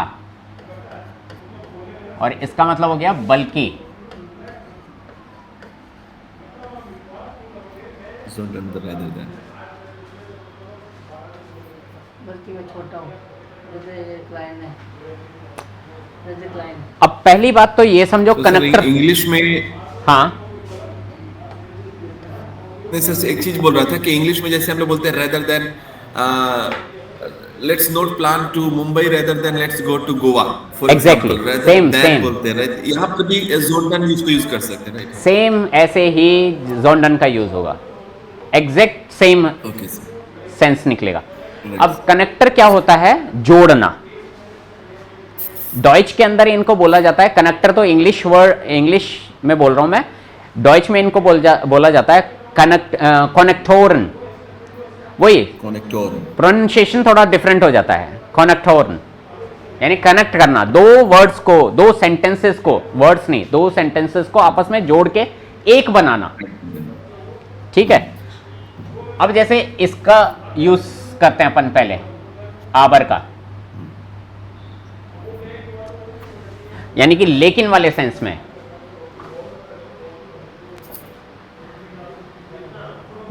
और इसका मतलब हो गया बल्कि। rather than बल्कि मैं छोटा हूँ जैसे क्लाइन है, जैसे क्लाइन अब पहली बात तो ये समझो तो सर कनेक्टर। इंग्लिश में हाँ, नहीं सर एक चीज बोल रहा था कि इंग्लिश में जैसे हम लोग बोलते हैं rather than let's not plan to Mumbai rather than let's go to Goa for Exactly. Example rather Same, than same. बोलते हैं right? यहाँ पर भी जोन यूज को यूज कर सकते हैं राइट। सेम ऐसे ही जोंडन का यूज होगा, exact same okay sir. Sense निकलेगा। अब कनेक्टर क्या होता है? जोड़ना। डॉइच के अंदर इनको बोला जाता है कनेक्टर, तो इंग्लिश वर्ड, इंग्लिश में बोल रहा हूं मैं, डॉइच में इनको बोला जाता है कनेक्टोरन। वही कनेक्टर प्रोनाउंसिएशन थोड़ा डिफरेंट हो जाता है। कनेक्टोरन यानी कनेक्ट करना, दो वर्ड्स को, दो सेंटेंसेस को, वर्ड्स नहीं, दो सेंटेंसेस को आपस में जोड़ के एक बनाना। ठीक है। अब जैसे इसका यूज करते हैं अपन पहले, आबर का, यानी कि लेकिन वाले सेंस में।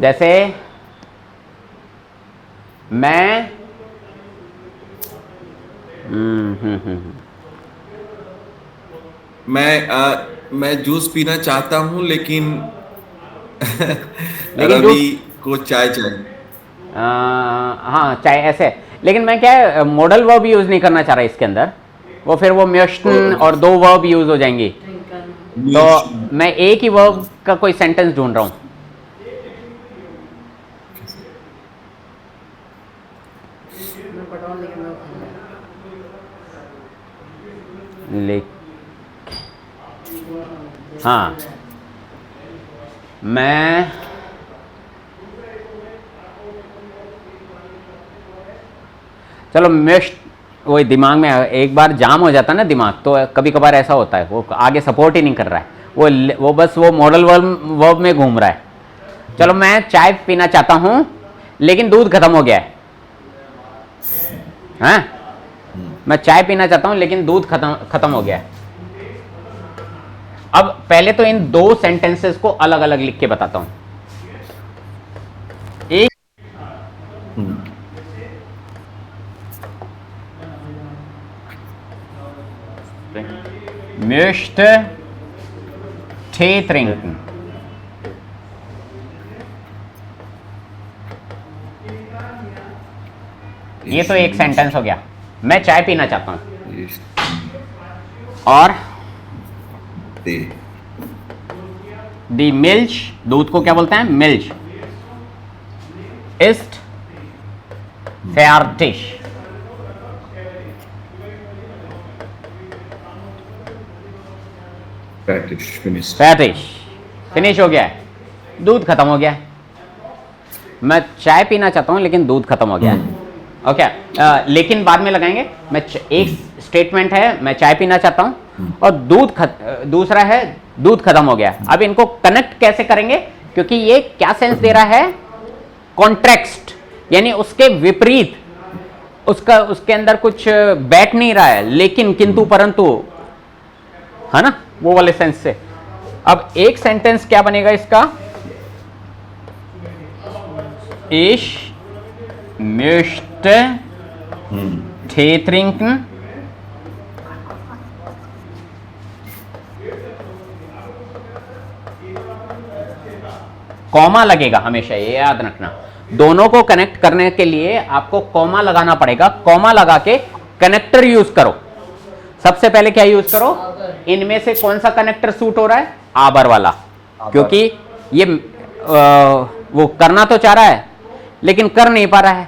जैसे मैं मैं जूस पीना चाहता हूं लेकिन लेकिन रवि को चाय चाहिए। हाँ, चाहे ऐसे, लेकिन मैं क्या है, मॉडल वर्ब यूज नहीं करना चाह रहा इसके अंदर, वो फिर वो म्योशन और दो वर्ब यूज हो जाएंगी। तो मैं एक ही वर्ब का कोई सेंटेंस ढूंढ रहा हूं। मैं पढ़ा लेकिन मैं ले हाँ, मैं चलो मिस्ट, वही दिमाग में एक बार जाम हो जाता है ना दिमाग, तो कभी कभार ऐसा होता है, वो आगे सपोर्ट ही नहीं कर रहा है, वो बस वो मॉडल वर्ब में घूम रहा है। चलो मैं चाय पीना चाहता हूं लेकिन दूध खत्म हो गया है। हाँ? मैं चाय पीना चाहता हूं लेकिन दूध खत्म हो गया है। अब पहले तो इन दो सेंटेंसेस को अलग अलग लिख के बताता हूं। एक möchte Tee trinken। ये तो एक सेंटेंस हो गया, मैं चाय पीना चाहता हूं। और दी मिल्च, दूध को क्या बोलते हैं? मिल्च। East fertig। फिनिश हो गया है, दूध खत्म हो गया है। मैं चाय पीना चाहता हूं लेकिन दूध खत्म हो गया है। ओके, लेकिन बाद में लगाएंगे। एक स्टेटमेंट है मैं चाय पीना चाहता हूं और दूसरा है दूध खत्म हो गया। अब इनको कनेक्ट कैसे करेंगे? क्योंकि ये क्या सेंस दे रहा है? कॉन्ट्रेक्स्ट, यानी उसके विपरीत, उसके अंदर कुछ बैठ नहीं रहा है, लेकिन किंतु परंतु, है ना, वो वाले सेंस से। अब एक सेंटेंस क्या बनेगा इसका? Ich möchte Tee trinken। Comma लगेगा हमेशा, ये याद रखना। दोनों को कनेक्ट करने के लिए आपको कॉमा लगाना पड़ेगा। कॉमा लगा के कनेक्टर यूज करो। सबसे पहले क्या यूज करो? इनमें से कौन सा कनेक्टर सूट हो रहा है? आबर वाला, क्योंकि ये वो करना तो चाह रहा है लेकिन कर नहीं पा रहा है।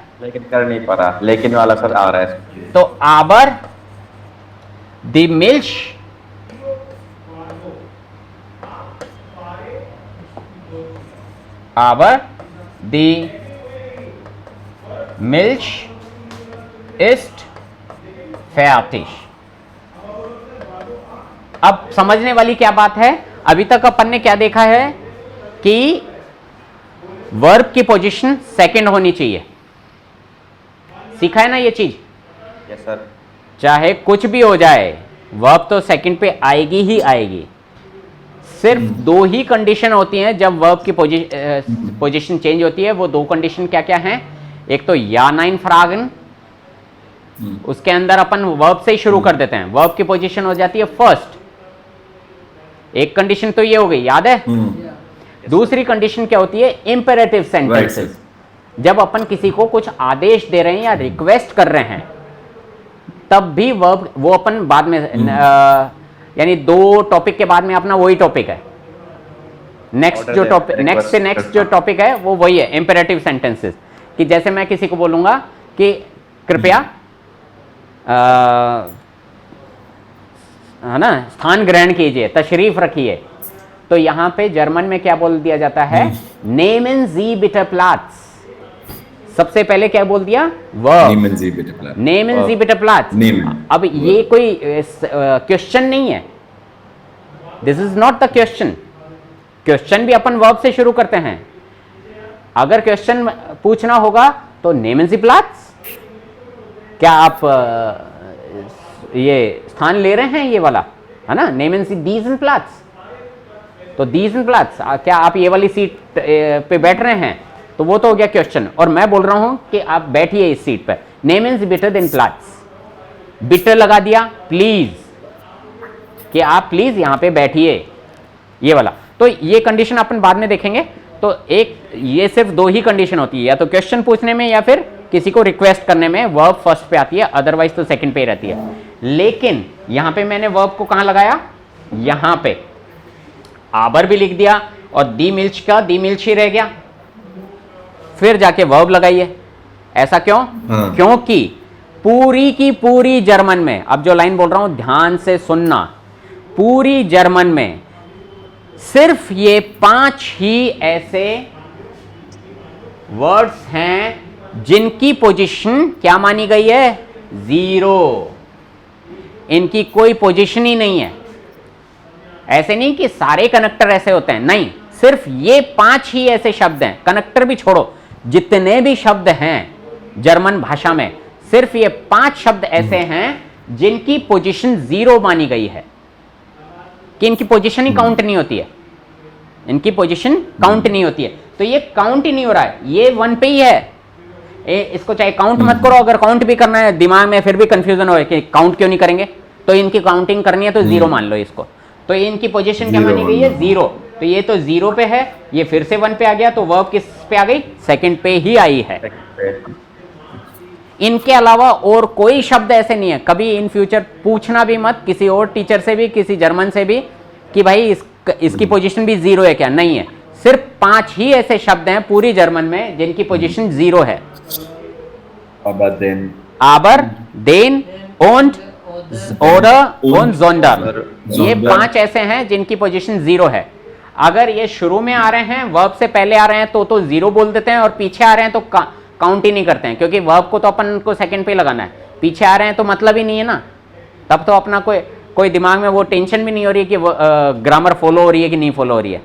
लेकिन वाला सर आ रहा है। तो आबर दी मिल्च ist fertig। अब समझने वाली क्या बात है? अभी तक अपन ने क्या देखा है कि वर्ब की पोजीशन सेकंड होनी चाहिए। सीखा है ना ये चीज? Yes sir. चाहे कुछ भी हो जाए, वर्ब तो सेकंड पे आएगी ही आएगी। सिर्फ दो ही कंडीशन होती हैं जब वर्ब की पोजीशन चेंज होती है। वो दो कंडीशन क्या क्या हैं? एक तो या नाइन फ्रागन, उसके अंदर अपन वर्ब से ही शुरू कर देते हैं, वर्ब की पोजीशन हो जाती है फर्स्ट। एक कंडीशन तो ये हो गई, याद है? दूसरी कंडीशन क्या होती है? Imperative sentences. जब अपन किसी को कुछ आदेश दे रहे हैं या रिक्वेस्ट कर रहे हैं, तब भी वर्ब, वो अपन बाद में यानी दो टॉपिक के बाद में अपना वही टॉपिक है। नेक्स्ट जो टॉपिक, नेक्स्ट से नेक्स्ट जो टॉपिक है वो वही है, इंपेरेटिव सेंटेंसेस। कि जैसे मैं किसी को बोलूंगा कि कृपया है ना, स्थान ग्रहण कीजिए, तशरीफ रखिए, तो यहां पे जर्मन में क्या बोल दिया जाता है? नेमेन जी बिटर प्लाट्स। सबसे पहले क्या बोल दिया? वर्ब। नेमेन जी बिटर प्लाट्स। अब ये कोई क्वेश्चन नहीं है, this is not the question. Question भी अपन वर्ब से शुरू करते हैं। अगर क्वेश्चन पूछना होगा तो नेमेन जी प्लाट्स, क्या आप ये स्थान ले रहे हैं, ये वाला है ना, नेमेन जी दीजन प्लाट्स। तो दीजन प्लाट्स, क्या आप ये वाली सीट पे बैठ रहे हैं? तो वो तो हो गया क्वेश्चन। और मैं बोल रहा हूं कि आप बैठिए इस सीट पर। नेमेन जी बिटर देन प्लाट्स, बिटर लगा दिया, प्लीज, कि आप प्लीज यहां पे बैठिए, ये वाला। तो ये कंडीशन अपन बाद में देखेंगे। तो एक ये सिर्फ दो ही कंडीशन होती है, या तो क्वेश्चन पूछने में या फिर किसी को रिक्वेस्ट करने में वर्ब फर्स्ट पे आती है, अदरवाइज तो सेकंड पे ही रहती है। लेकिन यहां पे मैंने वर्ब को कहां लगाया? यहां पे आबर भी लिख दिया और दी मिल्च का दी मिल्च ही रह गया, फिर जाके वर्ब लगाइए। ऐसा क्यों? क्योंकि पूरी की पूरी जर्मन में, अब जो लाइन बोल रहा हूं ध्यान से सुनना, पूरी जर्मन में सिर्फ ये 5 ही ऐसे वर्ड्स हैं जिनकी पोजीशन क्या मानी गई है? 0। इनकी कोई पोजीशन ही नहीं है। ऐसे नहीं कि सारे कनेक्टर ऐसे होते हैं, नहीं, सिर्फ ये 5 ही ऐसे शब्द हैं। कनेक्टर भी छोड़ो, जितने भी शब्द हैं जर्मन भाषा में, सिर्फ ये 5 शब्द ऐसे हैं जिनकी पोजीशन 0 मानी गई है, कि इनकी पोजीशन ही काउंट नहीं होती है। इनकी पोजीशन काउंट नहीं होती है, तो ये काउंट ही नहीं हो रहा है, ये 1 पे ही है। इसको चाहे काउंट मत करो, अगर काउंट भी करना है दिमाग में फिर भी कंफ्यूजन हो कि काउंट क्यों नहीं करेंगे, तो इनकी काउंटिंग करनी है तो जीरो मान लो इसको, तो इनकी पोजीशन क्या Zero मानी गई है, मान लो। जीरो। तो ये तो जीरो पे है, ये फिर से 1 पे आ गया, तो वर्ब किस पे आ गई, सेकंड पे ही आई है। इनके अलावा और कोई शब्द ऐसे नहीं है। कभी इन फ्यूचर पूछना भी मत किसी और टीचर से भी, किसी जर्मन से भी, कि भाई इसकी पोजीशन भी जीरो है क्या, नहीं है। सिर्फ 5 ही ऐसे शब्द हैं पूरी जर्मन में जिनकी पोजीशन जीरो है। aber den आबर, देन, und, oder und sondern, ये sondern। 5 ऐसे हैं जिनकी पोजीशन जीरो है। अगर ये शुरू में आ रहे हैं, वर्ब से पहले आ रहे हैं तो जीरो बोल देते हैं, और पीछे आ रहे हैं तो काउंट ही नहीं करते हैं, क्योंकि वर्ब को तो अपन को सेकंड पे लगाना है। पीछे आ रहे हैं तो मतलब ही नहीं है ना, तब तो अपना कोई दिमाग में वो टेंशन भी नहीं हो रही है कि ग्रामर फॉलो हो रही है कि नहीं फॉलो हो रही है।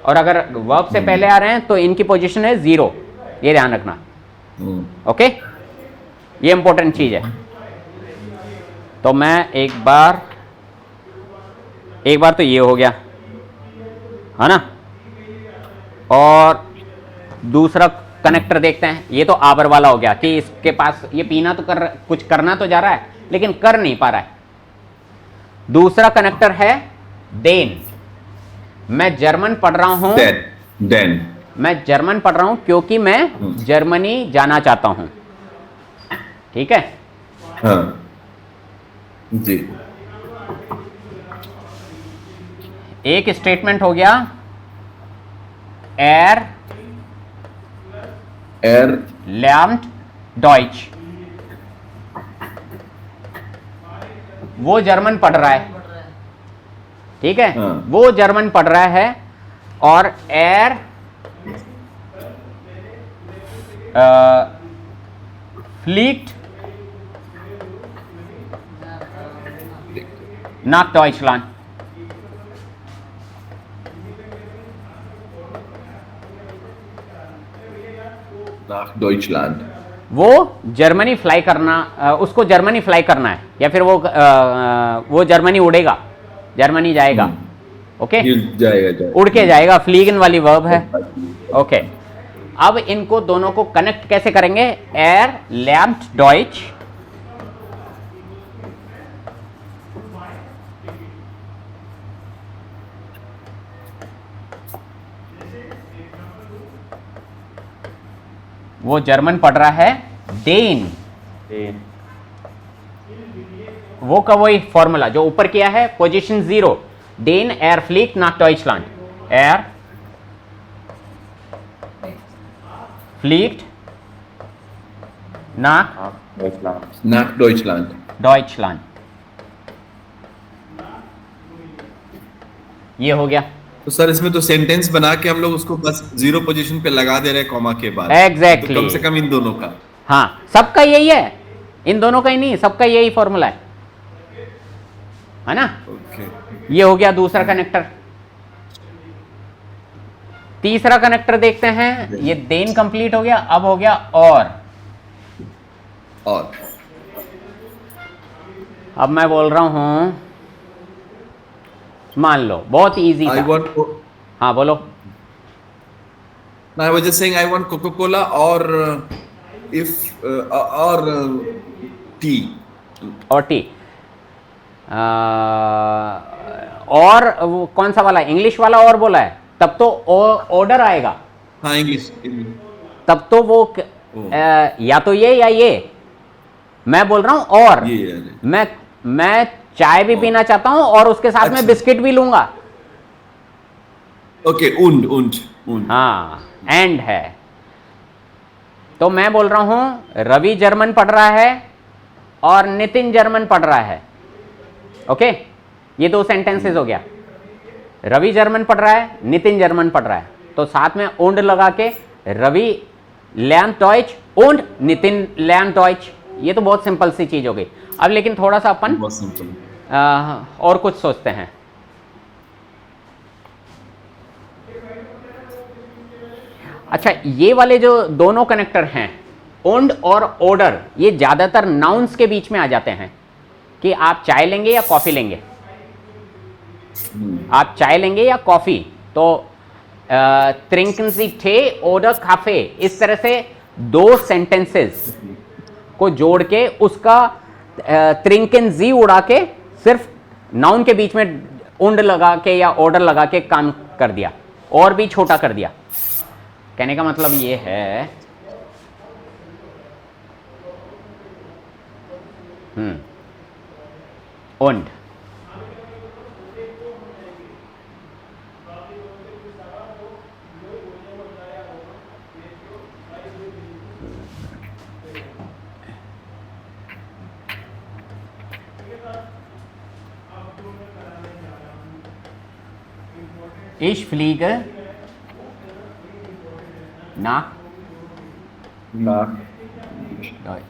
और अगर वर्ब से पहले आ रहे हैं तो इनकी पोजीशन है जीरो, ये ध्यान रखना। ओके, ये इंपॉर्टेंट चीज है। तो मैं एक बार तो ये हो गया है ना, और दूसरा कनेक्टर देखते हैं। ये तो आबर वाला हो गया कि इसके पास ये पीना तो कुछ करना तो जा रहा है लेकिन कर नहीं पा रहा है। दूसरा कनेक्टर है देन। मैं जर्मन पढ़ रहा हूं, den मैं जर्मन पढ़ रहा हूं क्योंकि मैं जर्मनी जाना चाहता हूं। ठीक है, हाँ जी। एक स्टेटमेंट हो गया er lernt Deutsch, वो जर्मन पढ़ रहा है। ठीक है, हाँ। वो जर्मन पढ़ रहा है, और er fliegt nach Deutschland। nach Deutschland। वो जर्मनी फ्लाई करना, उसको जर्मनी फ्लाई करना है, या फिर वो जर्मनी उड़ेगा, जर्मनी जाएगा। ओके, जाएगा उड़ के जाएगा, फ्लीगन वाली वर्ब है। ओके, अब इनको दोनों को कनेक्ट कैसे करेंगे, er lernt Deutsch वो जर्मन पढ़ रहा है, देन वो का वही फॉर्मूला जो ऊपर किया है, position zero, then er fliegt nach Deutschland, er fliegt nach nach Deutschland। Deutschland। ये हो गया। तो सर इसमें तो सेंटेंस बना के हम लोग उसको बस जीरो पोजीशन पे लगा दे रहे हैं कॉमा के बाद। Exactly। तो कम से कम इन दोनों का। हाँ, सबका यही है, इन दोनों का ही नहीं, सबका यही फॉर्मूला है ना। ओके, ये हो गया दूसरा कनेक्टर। तीसरा कनेक्टर देखते हैं। ये देन कंप्लीट हो गया, अब हो गया और अब मैं बोल रहा हूं, मान लो बहुत इजी I था। want हाँ बोलो। I was just saying I want Coca-Cola or tea। और टी, और वो कौन सा वाला, इंग्लिश वाला और बोला है, तब तो ऑर्डर आएगा, हाँ इंग्लिश। तब तो वो या तो ये या ये। मैं बोल रहा हूं और ये मैं चाय भी पीना चाहता हूं और उसके साथ में अच्छा। बिस्किट भी लूंगा। Okay, und। हाँ, एंड है। तो मैं बोल रहा हूं रवि जर्मन पढ़ रहा है और नितिन जर्मन पढ़ रहा है। ओके, ये दो सेंटेंसेस हो गया। रवि जर्मन पढ़ रहा है, नितिन जर्मन पढ़ रहा है, तो साथ में und लगा के Ravi lernt Deutsch und Nitin lernt Deutsch। ये तो बहुत सिंपल सी चीज हो गई। अब लेकिन थोड़ा सा अपन बहुत सिंपल। और कुछ सोचते हैं। अच्छा, ये वाले जो दोनों कनेक्टर हैं und और order, ये ज्यादातर नाउन्स के बीच में आ जाते हैं कि आप चाय लेंगे या कॉफी लेंगे, आप चाय लेंगे या कॉफी। तो trinken Sie Tee oder Kaffee, इस तरह से दो सेंटेंसेस को जोड़ के उसका trinken Sie उड़ा के सिर्फ नाउन के बीच में उंड लगा के या ऑर्डर लगा के काम कर दिया और भी छोटा कर दिया। कहने का मतलब ये है und ich fliege nach Deutsch.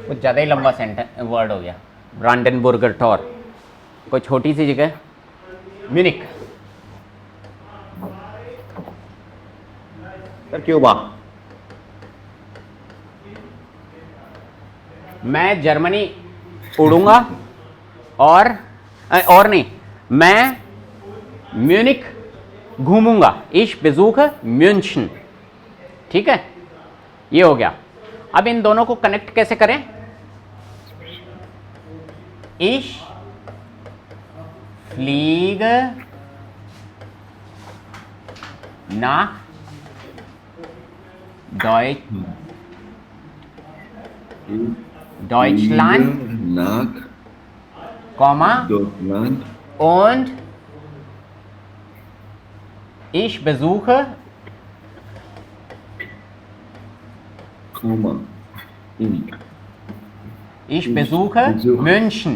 कुछ ज़्यादा ही लंबा वर्ड हो गया। ब्रांडेनबुर्गर टॉर, कोई छोटी सी जगह म्यूनिक। Sir Cuba. मैं जर्मनी उड़ूंगा और नहीं, मैं म्यूनिक घूमूंगा। इश बेजूक म्यूनशन। ठीक है, ये हो गया। अब इन दोनों को कनेक्ट कैसे करें? Ich fliege nach Deutschland, nach Deutschland und ich besuche Ich besuche München.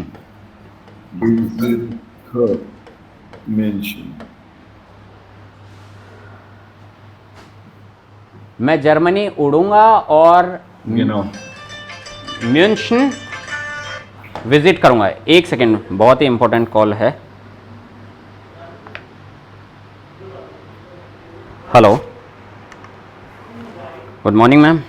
मैं जर्मनी उड़ूंगा और म्यूनशन विजिट करूंगा। एक सेकेंड, बहुत ही इंपॉर्टेंट कॉल है। Hello, good morning ma'am.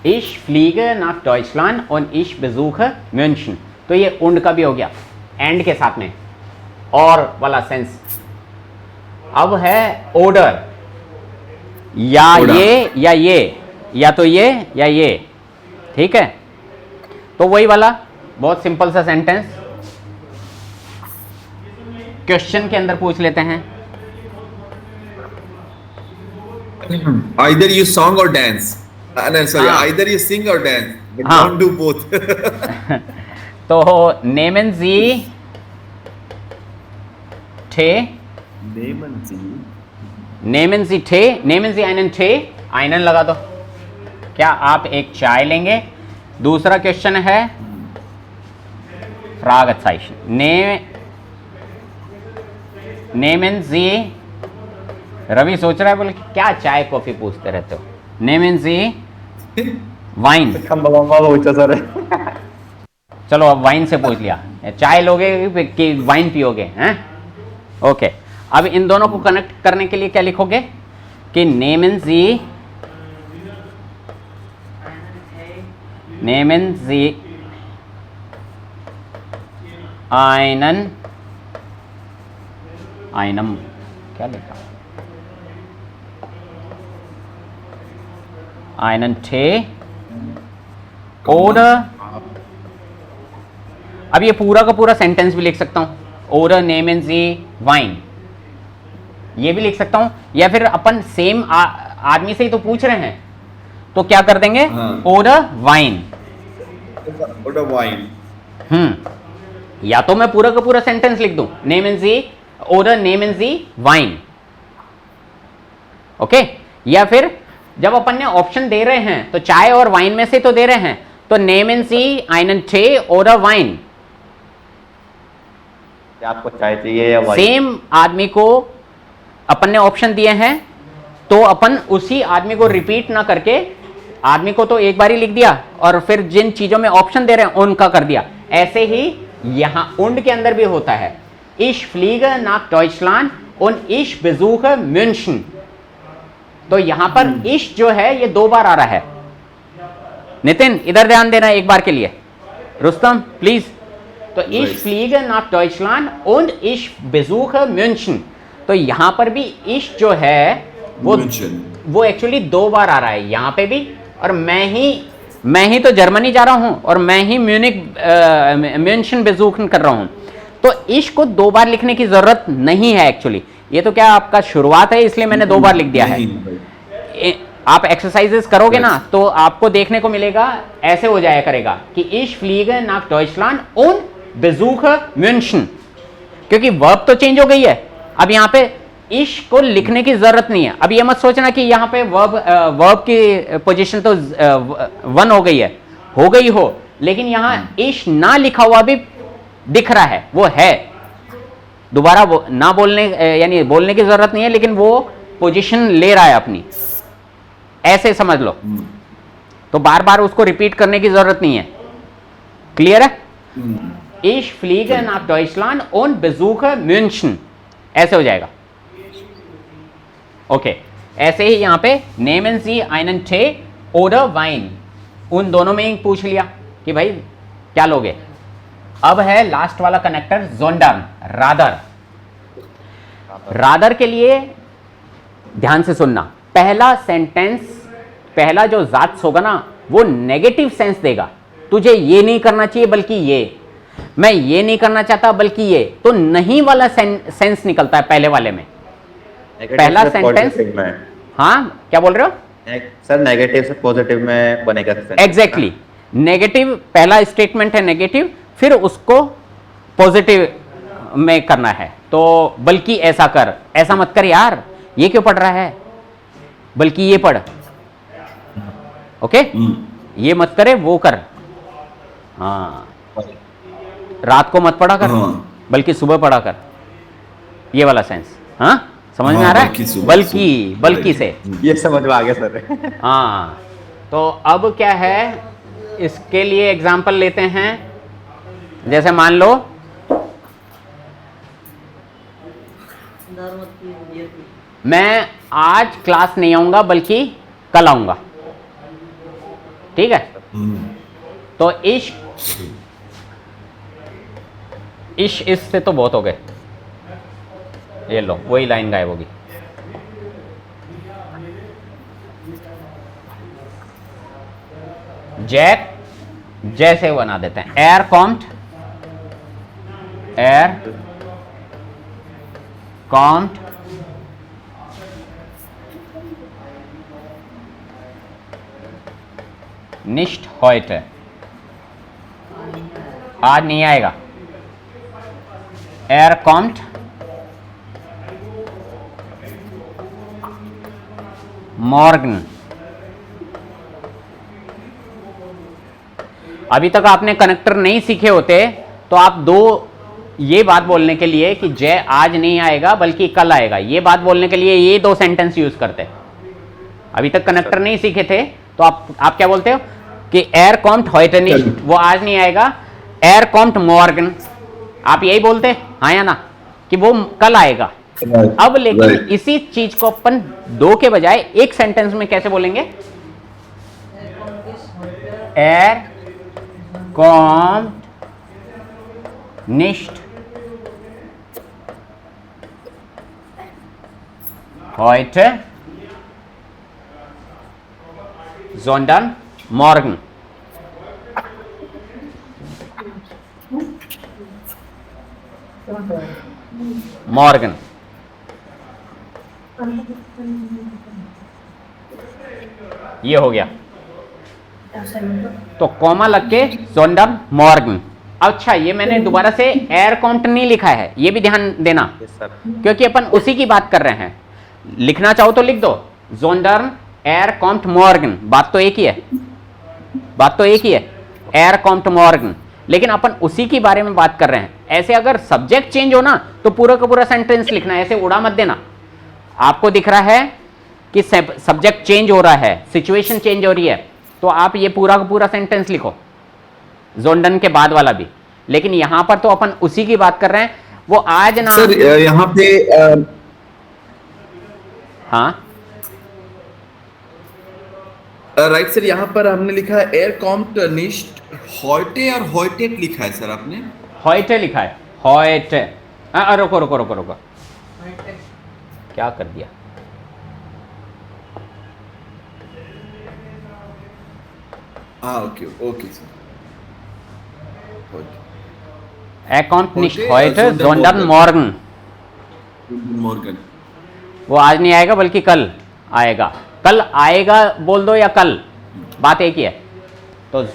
Ich fliege nach Deutschland und ich besuche München। तो ये und का भी हो गया and के साथ में और वाला सेंस। अब है order, या ये या ये, या तो ये या ये। ठीक है, तो वही वाला बहुत सिंपल सा सेंटेंस क्वेश्चन के अंदर पूछ लेते हैं। Either you song or dance. No, sorry, either you sing or dance, but don't do both. तो nehmen Sie Tee, nehmen Sie Tee, nehmen Sie einen Tee, einen लगा दो। क्या आप एक चाय लेंगे? दूसरा क्वेश्चन है Fragezeichen, nehmen Sie, रवि सोच रहा है बोले क्या चाय कॉफी पूछते रहते हो। nehmen Sie Wein, सर चलो अब वाइन से पूछ लिया, चाय लोगे कि वाइन पियोगे हैं? ओके, अब इन दोनों को कनेक्ट करने के लिए क्या लिखोगे कि nehmen Sie einem क्या लिखा, einen Tee oder, अब ये पूरा का पूरा सेंटेंस भी लिख सकता हूं, oder nehmen Sie Wein, ये भी लिख सकता हूं, या फिर अपन सेम आदमी से ही तो पूछ रहे हैं तो क्या कर देंगे, oder Wein, या तो मैं पूरा का पूरा सेंटेंस लिख दूं, nehmen Sie oder nehmen Sie Wein, okay, या फिर जब अपन ने ऑप्शन दे रहे हैं तो चाय और वाइन में से तो दे रहे हैं, तो nehmen Sie einen Tee oder Wein, आपको चाय चाहिए या वाइन? सेम आदमी को अपन ने ऑप्शन दिए हैं तो अपन उसी आदमी को रिपीट ना करके, आदमी को तो एक बार ही लिख दिया और फिर जिन चीजों में ऑप्शन दे रहे हैं उनका कर दिया। ऐसे ही यहां उंड के अंदर भी होता है, Ich fliege nach Deutschland und ich besuche München, तो यहां पर ich जो है ये 2 बार आ रहा है। नितिन इधर ध्यान देना एक बार के लिए, रुस्तम प्लीज, तो ich fliege nach Deutschland und ich besuche München, तो यहां पर भी ich जो है वो एक्चुअली 2 बार आ रहा है यहां पे भी, और मैं ही तो जर्मनी जा रहा हूं और मैं ही म्यूनिशन बेजूखन कर रहा हूं, तो ich को 2 बार लिखने की जरूरत नहीं है एक्चुअली, ये तो क्या आपका शुरुआत है इसलिए मैंने 2 बार लिख दिया है। आप एक्सरसाइजेस करोगे ना तो आपको देखने को मिलेगा, ऐसे हो जाया करेगा कि ich fliege nach Deutschland und besuche München, क्योंकि वर्ब तो चेंज हो गई है, अब यहाँ पे इश को लिखने की जरूरत नहीं है। अब ये मत सोचना कि यहाँ पे वर्ब की पोजीशन तो 1 हो गई है, हो गई हो, लेकिन यहाँ इश ना लिखा हुआ भी दिख रहा है, वो है, दोबारा ना बोलने यानी बोलने की जरूरत नहीं है, लेकिन वो पोजीशन ले रहा है अपनी, ऐसे समझ लो, तो बार बार उसको रिपीट करने की जरूरत नहीं है। क्लियर है? Ich fliege nach Deutschland und besuche München, ऐसे हो जाएगा। ओके, ऐसे ही यहां पे nehmen Sie einen Tee oder Wein, उन दोनों में ही पूछ लिया कि भाई क्या लोगे। अब है लास्ट वाला कनेक्टर sondern, रादर। रादर के लिए ध्यान से सुनना, पहला सेंटेंस, पहला जो जात्स होगा ना वो नेगेटिव सेंस देगा, तुझे ये नहीं करना चाहिए बल्कि ये, मैं ये नहीं करना चाहता बल्कि ये, तो नहीं वाला सेंस निकलता है पहले वाले में। पहला सेंटेंस, हाँ क्या बोल रहे हो सर? नेगेटिव से पॉजिटिव में बनेगा। एग्जैक्टली, नेगेटिव पहला स्टेटमेंट है नेगेटिव, फिर उसको पॉजिटिव में करना है, तो बल्कि ऐसा कर, ऐसा मत कर यार, ये क्यों पढ़ रहा है, बल्कि ये पढ़, ओके, ये मत करे वो कर, हाँ, रात को मत पढ़ा कर, बल्कि सुबह पढ़ा कर, ये वाला सेंस, हाँ समझ में आ रहा है? बल्कि से ये समझ में आ गया सर। हाँ, तो अब क्या है, इसके लिए एग्जाम्पल लेते हैं, जैसे मान लो मैं आज क्लास नहीं आऊंगा बल्कि कल आऊंगा, ठीक है, तो इश से तो बहुत हो गए, ये लो वही लाइन गायब होगी। जैक जैसे बना देते हैं, एयर कॉम्ट nicht heute आज नहीं आएगा। Er kommt morgen। अभी तक आपने कनेक्टर नहीं सीखे होते तो आप ये बात बोलने के लिए कि जय आज नहीं आएगा बल्कि कल आएगा, ये बात बोलने के लिए ये 2 सेंटेंस यूज करते। अभी तक कनेक्टर नहीं सीखे थे तो आप क्या बोलते हो कि er kommt heute nicht, वो आज नहीं आएगा। er kommt morgen, आप यही बोलते, हाँ या ना, कि वो कल आएगा। अब लेकिन इसी चीज को अपन 2 के बजाय एक सेंटेंस में कैसे बोलेंगे? er kommt nicht heute, sondern morgen। Morgan. ये हो गया तो कॉमा लग के जोंडम मॉर्गन। अच्छा, ये मैंने दोबारा से एयर कॉम्ट नहीं लिखा है, ये भी ध्यान देना, क्योंकि अपन उसी की बात कर रहे हैं। लिखना चाहो तो लिख दो जोंडर्न एयर कॉम्ट मॉर्गन, बात तो एक ही है, बात तो एक ही है, एयर कॉम्ट मॉर्गन, लेकिन अपन उसी के बारे में बात कर रहे हैं। ऐसे अगर सब्जेक्ट चेंज हो ना तो पूरा का पूरा सेंटेंस लिखना है, ऐसे उड़ा मत देना। आपको दिख रहा है कि सब्जेक्ट चेंज हो रहा है, सिचुएशन चेंज हो रही है, तो आप ये पूरा का पूरा सेंटेंस लिखो, जोंडन के बाद वाला भी। लेकिन यहां पर तो अपन उसी की बात कर रहे हैं, वो आज ना। सर यहाँ पे हाँ राइट सर, यहाँ पर हमने लिखा है एयर कॉम्ट निश्ट हॉयटे और हॉयटेट लिखा है सर आपने। हॉयटे लिखा है, हॉयटे। रुको रुको रुको रुको, क्या कर दिया? हाँ okay okay sir. Er kommt nicht heute, sondern morgen। Morgan, वो आज नहीं आएगा बल्कि कल आएगा। कल आएगा बोल दो या कल, बात एक ही है। तो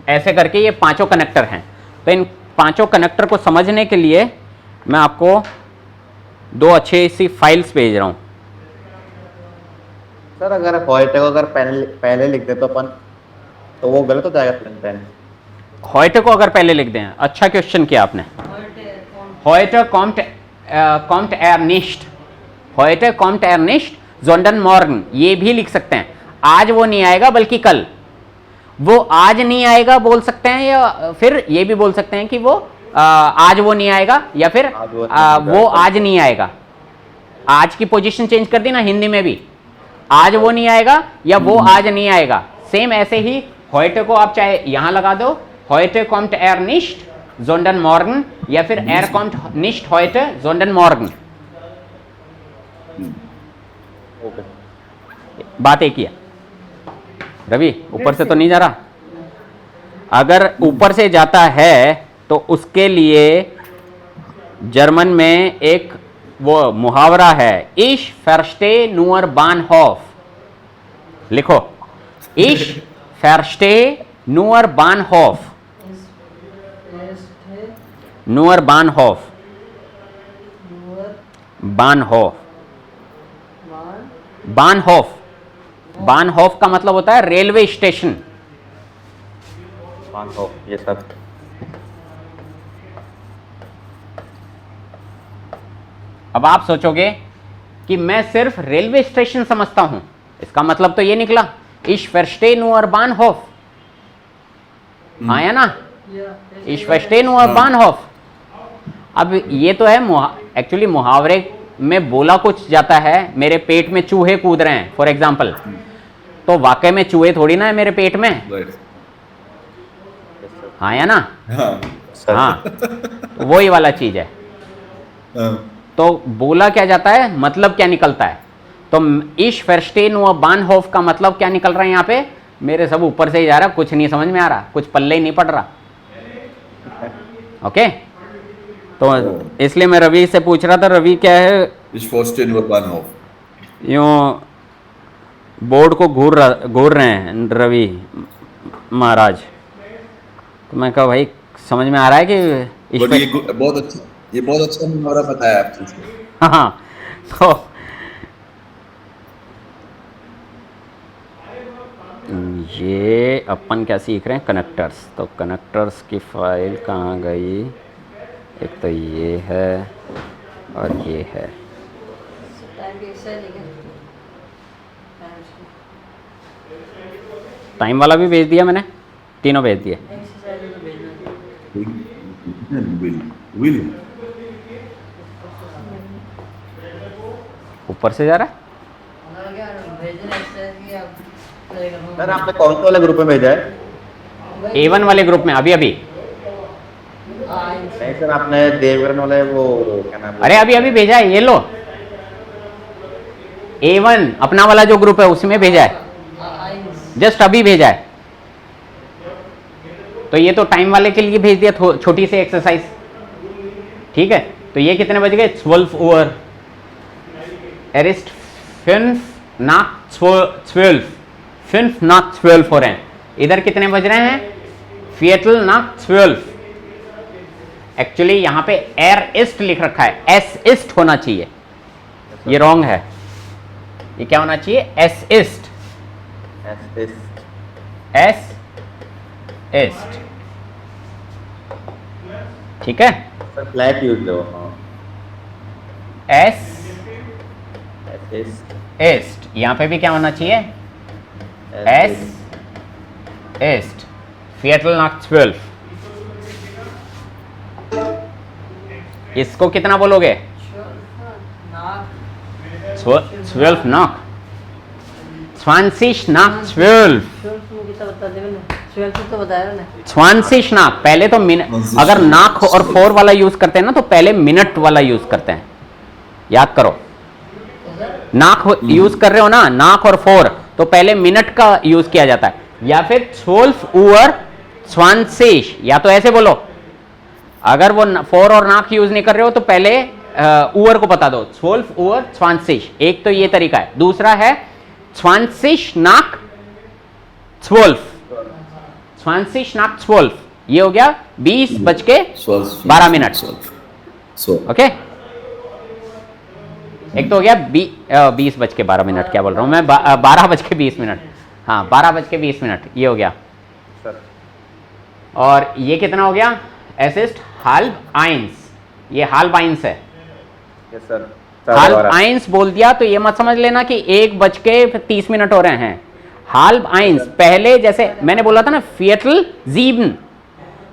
ऐसे करके ये पांचों कनेक्टर हैं। तो इन पांचों कनेक्टर को समझने के लिए मैं आपको 2 अच्छी सी फाइल्स भेज रहा हूँ। सर अगर हॉयटे को अगर पहले लिख दे तो अपन, तो वो गलत हो जाएगा पेन। हॉयटे को अगर पहले लिख दें, अच्छा क्वेश्चन किया आपने। हॉयटे कॉम्ट er nicht, हॉयटे कॉम्ट er nicht, sondern morgen, ये भी लिख सकते हैं। आज वो नहीं आएगा बल्कि कल। वो आज नहीं आएगा बोल सकते हैं, या फिर ये भी बोल सकते हैं कि वो आज वो नहीं आएगा, या फिर वो आज नहीं आएगा। आज की पोजीशन चेंज कर दी ना हिंदी में भी, आज वो नहीं आएगा या वो आज नहीं आएगा। सेम ऐसे ही हॉयटे को आप चाहे यहां लगा दो, हॉयटे कॉम्ट er nicht, sondern morgen, या फिर er kommt nicht heute, sondern morgen। बात एक ही है। रवि ऊपर से तो नहीं जा रहा? अगर ऊपर से जाता है तो उसके लिए जर्मन में एक वो मुहावरा है, Ich verstehe nur Bahnhof। लिखो, Ich verstehe nur Bahnhof, nur Bahnhof, Bahnhof, बानहोफ। बानहोफ का मतलब होता है रेलवे स्टेशन। बानहोफ, ये सब। अब आप सोचोगे कि मैं सिर्फ रेलवे स्टेशन समझता हूं, इसका मतलब तो ये निकला Ich verstehe nur Bahnhof, हाँ या ना? Ich verstehe nur Bahnhof। अब ये तो है एक्चुअली मुहावरे में बोला कुछ जाता है, मेरे पेट में चूहे कूद रहे हैं फॉर एग्जाम्पल, तो वाकई में चूहे थोड़ी ना है मेरे पेट में, हाँ या ना? हाँ, तो वही वाला चीज है। तो बोला क्या जाता है, मतलब क्या निकलता है। तो Ich verstehe nur Bahnhof का मतलब क्या निकल रहा है यहाँ पे? मेरे सब ऊपर से ही जा रहा, कुछ नहीं समझ में आ रहा, कुछ पल्ले ही नहीं पड़ रहा। ओके, तो इसलिए मैं रवि से पूछ रहा था, रवि क्या है, यूं बोर्ड को घूर रहे हैं रवि महाराज। तो मैं कहा भाई समझ में आ रहा है कि बट ये बहुत अच्छा मुहावरा बताया आपने। हाँ, तो ये अपन क्या सीख रहे हैं, कनेक्टर्स। तो कनेक्टर्स की फाइल कहाँ गई, एक तो ये है और ये है। टाइम की एक्सरसाइज है टाइम वाला भी भेज दिया मैंने, तीनों भेज दिए। एक्सरसाइज तो भेजना विल ऊपर से जा रहा है। अगर क्या भेजना एक्सरसाइज की आप करेगा सर आपने कौन से वाले ग्रुप में भेजा है? A1 वाले ग्रुप में अभी अभी। नहीं सर, आपने देवगन वाले वो क्या नाम है? अरे अभी अभी भेजा है, ये लो। A1 अपना वाला जो ग्रुप है उसमें भेजा है, जस्ट अभी भेजा है। तो ये तो टाइम वाले के लिए भेज दिया, छोटी सी एक्सरसाइज। ठीक है, तो ये कितने बज गए, 12 ओवर। एरिस्ट 5 nach 12, 5 nach 12 हो रहे हैं। इधर कितने बज रहे हैं, Viertel nach 12। एक्चुअली यहां पे एर इस्ट लिख रखा है, एस इस्ट होना चाहिए, ये रॉन्ग है। ये क्या होना चाहिए, एस इस्ट, एस इस्ट। ठीक है, सर फ्लैट यूज लो। एस ईस्ट, यहां पे भी क्या होना चाहिए, एस ईस्ट, Viertel nach 12। इसको कितना बोलोगे, 12 nach, 20 nach 12, 12 तो बताया ना। 20 nach। पहले तो मिनट, अगर नाक और 4 वाला यूज करते हैं ना तो पहले मिनट वाला यूज करते हैं, याद करो। नाक यूज कर रहे हो ना, नाक और 4, तो पहले मिनट का यूज किया जाता है। या फिर 12 Uhr 20, या तो ऐसे बोलो, अगर वो 4 और नाक यूज नहीं कर रहे हो तो पहले ऊवर को बता दो, 12 Uhr 20। एक तो ये तरीका है। दूसरा है 20 nach 12, 20 nach 12, ये हो गया 20:12। ओके, एक तो हो गया 20:12, क्या बोल रहा हूं मैं, 12:20। हाँ, 12:20, ये हो गया। और ये कितना हो गया, एसिस्ट halb eins, ये halb eins है। यस सर, halb eins बोल दिया तो ये मत समझ लेना कि 1:30 हो रहे हैं। halb eins, पहले जैसे मैंने बोला था ना Viertel sieben,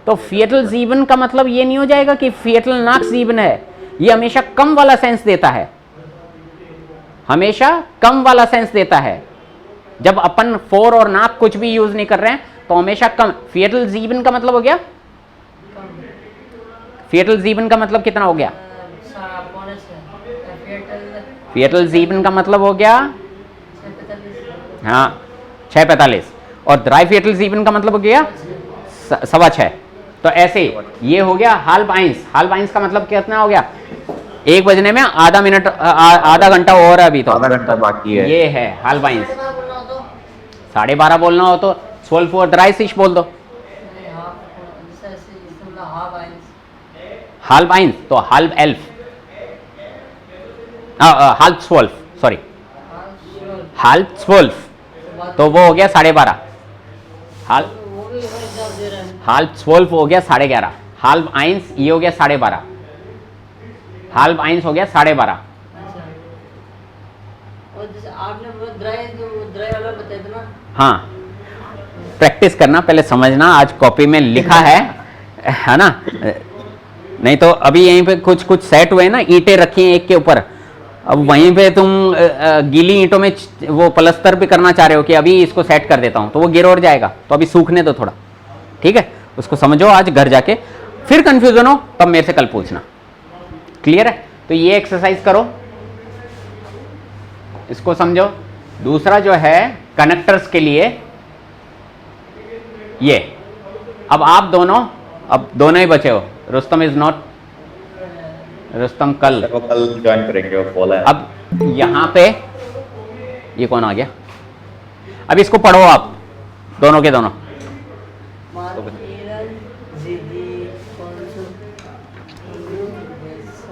तो Viertel sieben का मतलब ये नहीं हो जाएगा कि Viertel nach sieben है। ये हमेशा कम वाला सेंस देता है, हमेशा कम वाला सेंस देता है। जब अपन 4 और नाक कुछ भी यूज नहीं कर रहे हैं तो हमेशा कम। Viertel sieben का मतलब हो गया, Viertel sieben का मतलब कितना हो गया, Viertel sieben का मतलब हो गया, हाँ 6:45। और drei Viertel sieben का मतलब हो गया 6:15। तो ऐसे ये हो गया halb eins। halb eins का मतलब कितना हो गया, 1 बजने में आधा मिनट, आधा घंटा और है अभी तो, आधा घंटा बाकी है। ये है halb eins। 12:30 बोलना हो तो 12 Uhr 30 बोल दो, halb eins तो halb 11, halb 12, सॉरी halb 12, तो वो हो गया 12:30। halb 12 हो गया 11:30, halb eins ये हो गया 12:30, halb eins हो गया 12:30। हाँ, प्रैक्टिस करना, पहले समझना। आज कॉपी में लिखा है ना, नहीं तो अभी यहीं पे कुछ कुछ सेट हुए ना, ईंटें रखी हैं एक के ऊपर, अब वहीं पे तुम गीली ईंटों में वो प्लस्तर भी करना चाह रहे हो कि अभी इसको सेट कर देता हूं, तो वो गिर और जाएगा, तो अभी सूखने दो थोड़ा। ठीक है, उसको समझो आज घर जाके, फिर कंफ्यूजन हो तब मेरे से कल पूछना। क्लियर है, तो ये एक्सरसाइज करो, इसको समझो। दूसरा जो है कनेक्टर्स के लिए, ये अब आप दोनों, अब दोनों ही बचे हो। रुस्तम इज नॉट, रुस्तम कल ज्वाइन करेंगे, वो बोला है। अब यहां पे ये कौन आ गया, अब इसको पढ़ो आप दोनों के दोनों।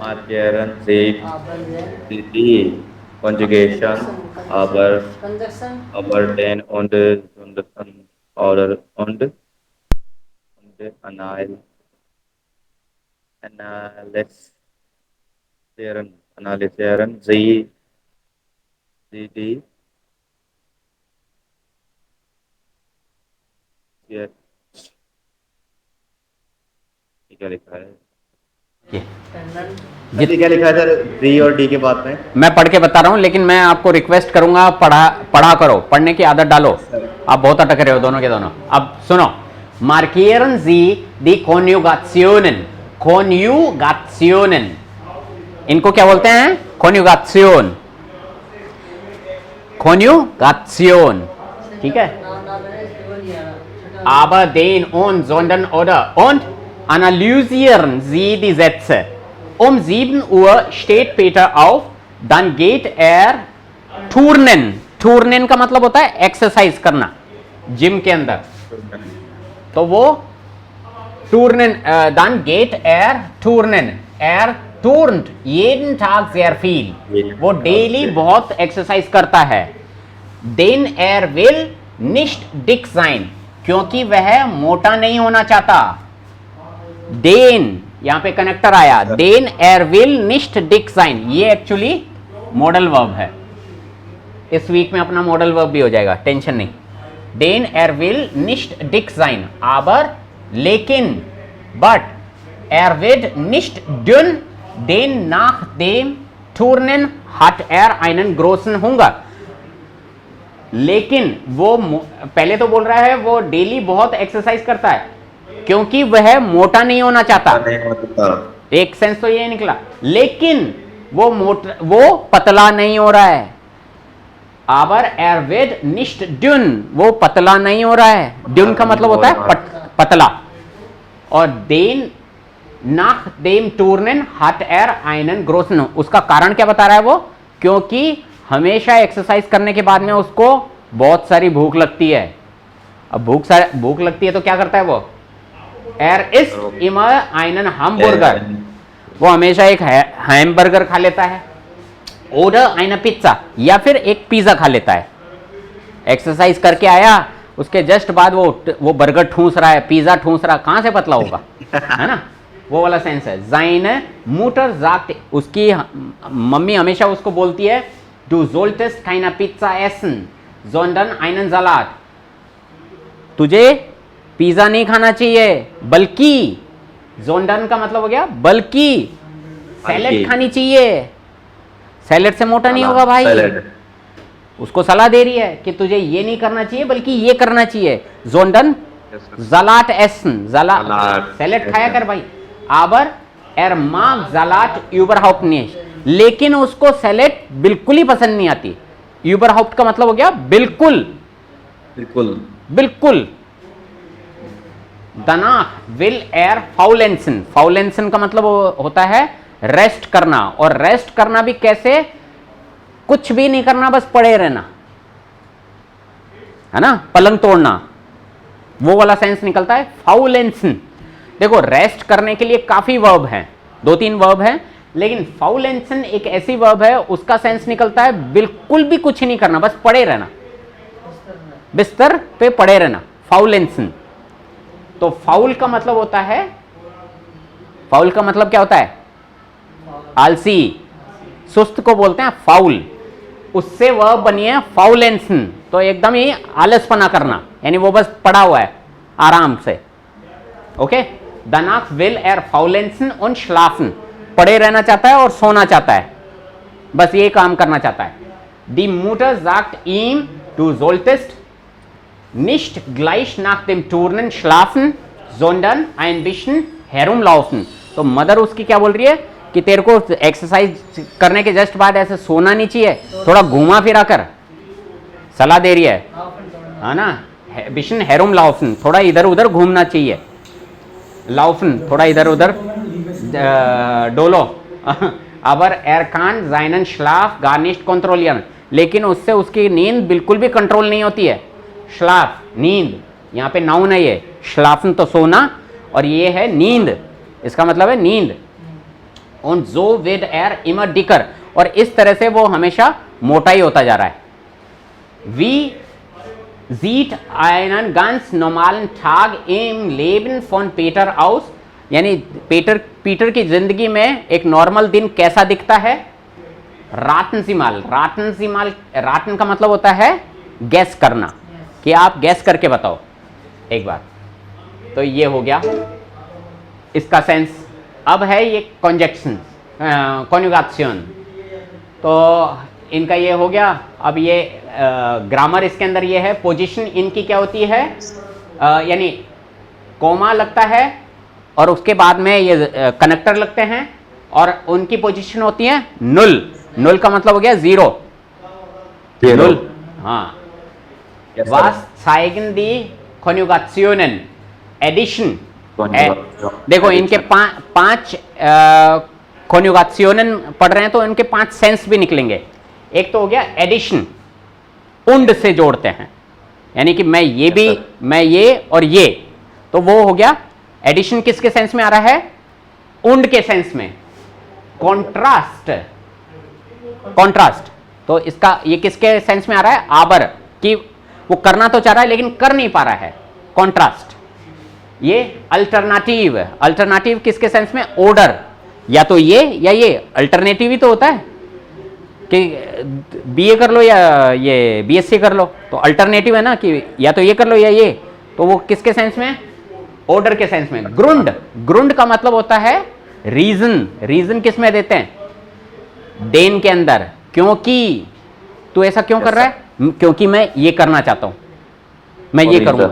markieren sich aber der die Conjugation, Conjunction aber den und oder und analysieren sie die ये क्या लिखा है? ये Finland ये क्या लिखा है सर? डी और डी के बाद में मैं पढ़ के बता रहा हूं, लेकिन मैं आपको रिक्वेस्ट करूंगा पढ़ा करो, पढ़ने की आदत डालो। आप बहुत अटक रहे हो दोनों के दोनों। अब सुनो, मार्किeren Sie die Konjugationen, Konjugationen, इनको क्या बोलते हैं? Konjugation, Konjugation, ठीक है? Aber den und sondern oder und analysieren Sie die Sätze. Um 7 Uhr steht Peter auf, dann geht er turnen. Turnen का मतलब होता है एक्सरसाइज करना जिम के अंदर, तो वो turnen, dann geht er turnen. Er turnt jeden Tag sehr viel. वो डेली बहुत एक्सरसाइज करता है। Den er will nicht dick sein, क्योंकि वह मोटा नहीं होना चाहता। Den, यहां पे कनेक्टर आया, Den er will nicht dick sein, ये एक्चुअली मॉडल वर्ब है। इस वीक में अपना मॉडल वर्ब भी हो जाएगा, टेंशन नहीं। Den er will nicht dick sein, aber लेकिन but er wird nicht dünn, denn nach dem Turnen hat er einen großen Hunger। लेकिन वो पहले तो बोल रहा है वो डेली बहुत एक्सरसाइज करता है क्योंकि वह मोटा नहीं होना चाहता। एक सेंस तो ये निकला, लेकिन वो पतला नहीं हो रहा है। Aber er wird nicht dünn, वो पतला नहीं हो रहा है। dünn का मतलब होता है पतला। और den nach dem Turnen hat er einen großen, उसका कारण क्या बता रहा है वो? क्योंकि हमेशा एक्सरसाइज करने के बाद में उसको बहुत सारी भूख लगती है। अब भूख लगती है तो क्या करता है वो? Er isst immer einen Hamburger, वो हमेशा एक हैमबर्गर खा लेता है। Oder eine Pizza, या फिर एक पिज्जा खा लेता है। एक्सरसाइज करके आया, उसके जस्ट बाद वो बर्गर ठूस रहा है, पिज्जा ठूस रहा है, कहां से पतला होगा? है ना, वो वाला सेंस है। Seine Mutter sagt, उसकी मम्मी हमेशा उसको बोलती है, Du solltest keine Pizza essen, sondern einen Salat। तुझे पिज्जा नहीं खाना चाहिए, बल्कि जोंडन का मतलब हो गया बल्कि सैलेड खानी चाहिए। सैलेड से मोटा नहीं होगा भाई। उसको सलाह दे रही है कि तुझे ये नहीं करना चाहिए बल्कि ये करना चाहिए। जोंडन जलाट एसन, सैलेड खाया कर भाई। आबर er mag Salat überhaupt nicht, लेकिन उसको सैलेड बिल्कुल ही पसंद नहीं आती। überhaupt का मतलब हो गया बिल्कुल, बिल्कुल। Danach will er faulenzen, faulenzen का मतलब होता है रेस्ट करना। और रेस्ट करना भी कैसे? कुछ भी नहीं करना, बस पड़े रहना, है ना, पलंग तोड़ना, वो वाला सेंस निकलता है फाउलेंसन। देखो, रेस्ट करने के लिए काफी वर्ब हैं, 2-3 वर्ब हैं, लेकिन फाउलेंसन एक ऐसी वर्ब है उसका सेंस निकलता है बिल्कुल भी कुछ नहीं करना, बस पड़े रहना, बिस्तर पे पड़े रहना, फाउलेंसन। तो फाउल का मतलब होता है, फाउल का मतलब क्या होता है? आलसी, सुस्त को बोलते हैं फाउल। उससे वर्ब बनी है फाउलेंसन, तो एकदम ही आलसपना करना, यानी वो बस पड़ा हुआ है आराम से। Okay, danach will er faulenzen und schlafen, पड़े रहना चाहता है और सोना चाहता है, बस ये काम करना चाहता है। Die Mutter sagt ihm, du solltest nicht gleich nach dem Turnen schlafen, sondern ein bisschen herumlaufen। तो मदर उसकी क्या बोल रही है कि तेरे को एक्सरसाइज करने के जस्ट बाद ऐसे सोना नहीं चाहिए, थोड़ा घुमा फिरा कर, सलाह दे रही है ना। bisschen herumlaufen, थोड़ा इधर उधर घूमना चाहिए। laufen, थोड़ा इधर उधर Dolo. aber er kann seinen Schlaf gar nicht kontrollieren, लेकिन उससे उसकी नींद बिल्कुल भी कंट्रोल नहीं होती है। श्लाफ, नींद, यहाँ पे नाउन है ये, श्लाफन तो सोना और ये है नींद, इसका मतलब है नींद। und so wird er immer dicker, और इस तरह से वो हमेशा मोटा ही होता जा रहा है. Wie sieht einen ganz normalen Tag im Leben von Peter aus? यानी पीटर की जिंदगी में एक नॉर्मल दिन कैसा दिखता है? रातन का मतलब होता है गैस करना, कि आप गैस करके बताओ एक बार. तो ये हो गया इसका सेंस. अब है ये कॉन्जेक्शन, कॉन्जुगेशन. तो इनका ये हो गया. अब ये ग्रामर इसके अंदर ये है. पोजीशन इनकी क्या होती है? यानी कोमा लगता है और उसके बाद में ये कनेक्टर लगते हैं और उनकी पोजीशन होती है नुल. नुल का मतलब हो गया जीरो. नुल. हाँ. Was zeigen die Konjugationen? Addition. देखो इनके पांच कॉन्जुगेशन पढ़ रहे हैं तो इनके 5 सेंस भी निकलेंगे. एक तो हो गया एडिशन, उंड से जोड़ते हैं, यानी कि मैं ये भी, मैं ये और ये, तो वो हो गया एडिशन. किसके सेंस में आ रहा है? उंड के सेंस में. कॉन्ट्रास्ट, कॉन्ट्रास्ट तो इसका ये किसके सेंस में आ रहा है? आबर, कि वो करना तो चाह रहा है लेकिन कर नहीं पा रहा है. कॉन्ट्रास्ट. ये अल्टरनेटिव, अल्टरनेटिव किसके सेंस में? ऑर्डर, या तो ये या ये. अल्टरनेटिव ही तो होता है कि बीए कर लो या ये बीएससी कर लो, तो अल्टरनेटिव है ना, कि या तो ये कर लो या ये. तो वो किसके सेंस में? ऑर्डर के सेंस में. ग्रुंड, ग्रुंड का मतलब होता है रीजन. रीजन किस में देते हैं? देन के अंदर. क्योंकि तू ऐसा क्यों कर रहा है? क्योंकि मैं ये करना चाहता हूं, मैं ये करूंगा.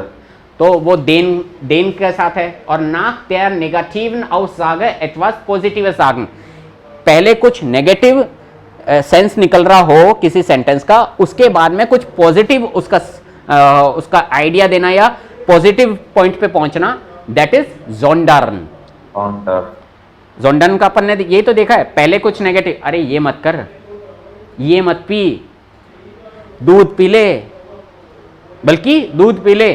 तो वो देन के साथ है. और nach der negativen Aussage etwas Positives sagen. पहले कुछ नेगेटिव सेंस निकल रहा हो किसी सेंटेंस का, उसके बाद में कुछ पॉजिटिव उसका आइडिया देना या पॉजिटिव पॉइंट पे पहुंचना, दैट इज ज़ोंडर्न. ज़ोंडर्न का अपन ने ये तो देखा है. पहले कुछ नेगेटिव, अरे ये मत कर, ये मत पी, दूध पी ले, बल्कि दूध पी ले,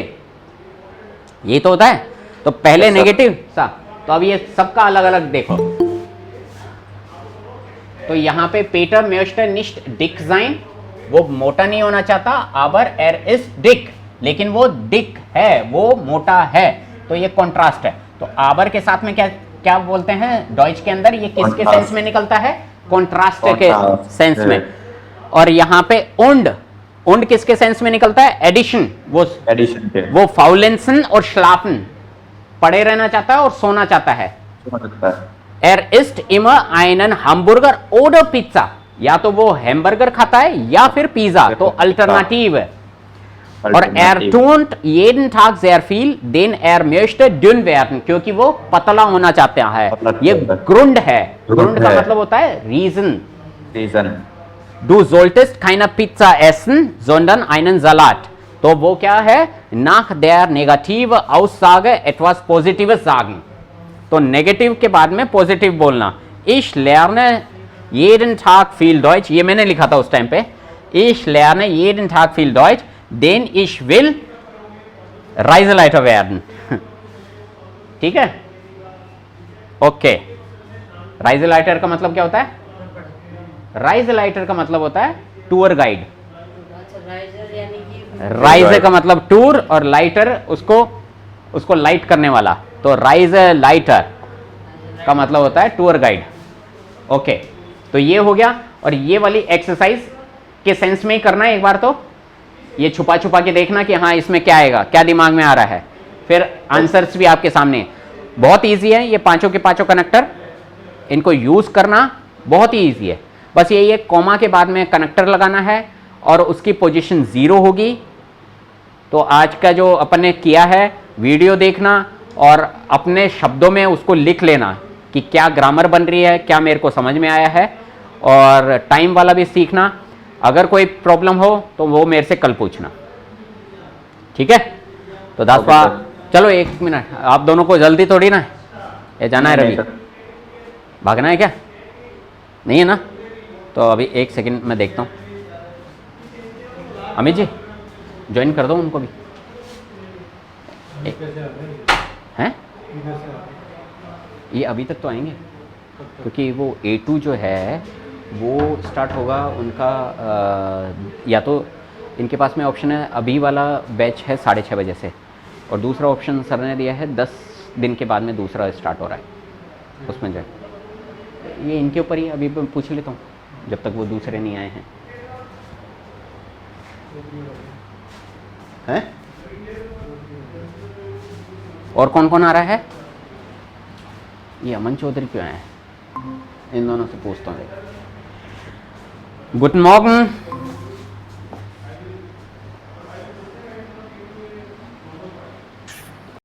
ये तो होता है. तो पहले नेगेटिव सा. तो अब ये सबका अलग अलग देखो. तो यहां पे पेटर म्योस्टर निश्ट डिक sein, वो मोटा नहीं होना चाहता. आबर er ist dick, लेकिन वो डिक है, वो मोटा है. तो ये कॉन्ट्रास्ट है. तो आबर के साथ में क्या क्या बोलते हैं डॉइच के अंदर? ये किसके सेंस में निकलता है? कॉन्ट्रास्ट के सेंस में. और यहां पे उंड, उंड किसके सेंस में निकलता है? एडिशन. वो एडिशन के, वो फाउलेंसन और श्लाफन, पड़े रहना चाहता है और सोना चाहता है. Er isst immer einen Hamburger oder Pizza, या तो वो हैमबर्गर खाता है या फिर पिज्जा. तो अल्टरनेटिव. और er tut jeden Tag sehr viel, denn er möchte dünn werden, क्योंकि वो पतला होना चाहते हैं. ये ग्रुंड है. ग्रुंड का मतलब होता है reason. Reason. Du solltest keine Pizza essen, sondern einen Salat. तो वो क्या है? nach der negative Aussage etwas Positives sagen. तो नेगेटिव के बाद में पॉजिटिव बोलना. Ich lerne jeden Tag viel Deutsch, ये मैंने लिखा था उस टाइम पे. Ich lerne jeden Tag viel Deutsch, denn ich will Reiseleiter werden. ठीक है? ओके. Reiseleiter का मतलब क्या होता है? राइजलाइटर का मतलब होता है टूर गाइड. अच्छा, राइजर यानी कि राइज का मतलब टूर और लाइटर उसको लाइट करने वाला. तो राइज लाइटर का मतलब होता है टूर गाइड. ओके. तो ये हो गया. और ये वाली एक्सरसाइज के सेंस में ही करना है एक बार. तो ये छुपा छुपा के देखना कि हाँ इसमें क्या आएगा, क्या दिमाग में आ रहा है. फिर आंसर्स भी आपके सामने. बहुत ईजी है ये पांचों के पांचों कनेक्टर. इनको यूज करना बहुत ही ईजी है. बस यही है, कॉमा के बाद में कनेक्टर लगाना है और उसकी पोजीशन 0 होगी. तो आज का जो अपन ने किया है, वीडियो देखना और अपने शब्दों में उसको लिख लेना कि क्या ग्रामर बन रही है, क्या मेरे को समझ में आया है. और टाइम वाला भी सीखना. अगर कोई प्रॉब्लम हो तो वो मेरे से कल पूछना. ठीक है? तो दासपा चलो 1 मिनट. आप दोनों को जल्दी थोड़ी ना है, जाना है रवि? भागना है क्या? नहीं है ना? तो अभी 1 सेकंड मैं देखता हूँ. अमित जी ज्वाइन कर दो उनको भी. हैं? ये अभी तक तो आएंगे. क्योंकि वो A2 जो है वो स्टार्ट होगा उनका या तो इनके पास में ऑप्शन है अभी वाला बैच है 6:30 बजे से, और दूसरा ऑप्शन सर ने दिया है 10 दिन के बाद में दूसरा स्टार्ट हो रहा है, उसमें जाए ये इनके ऊपर ही अभी मैं पूछ लेता हूँ जब तक वो दूसरे नहीं आए हैं। हैं और कौन कौन आ रहा है? ये अमन चौधरी क्यों आए हैं? इन दोनों से पूछता हूँ। Good morning.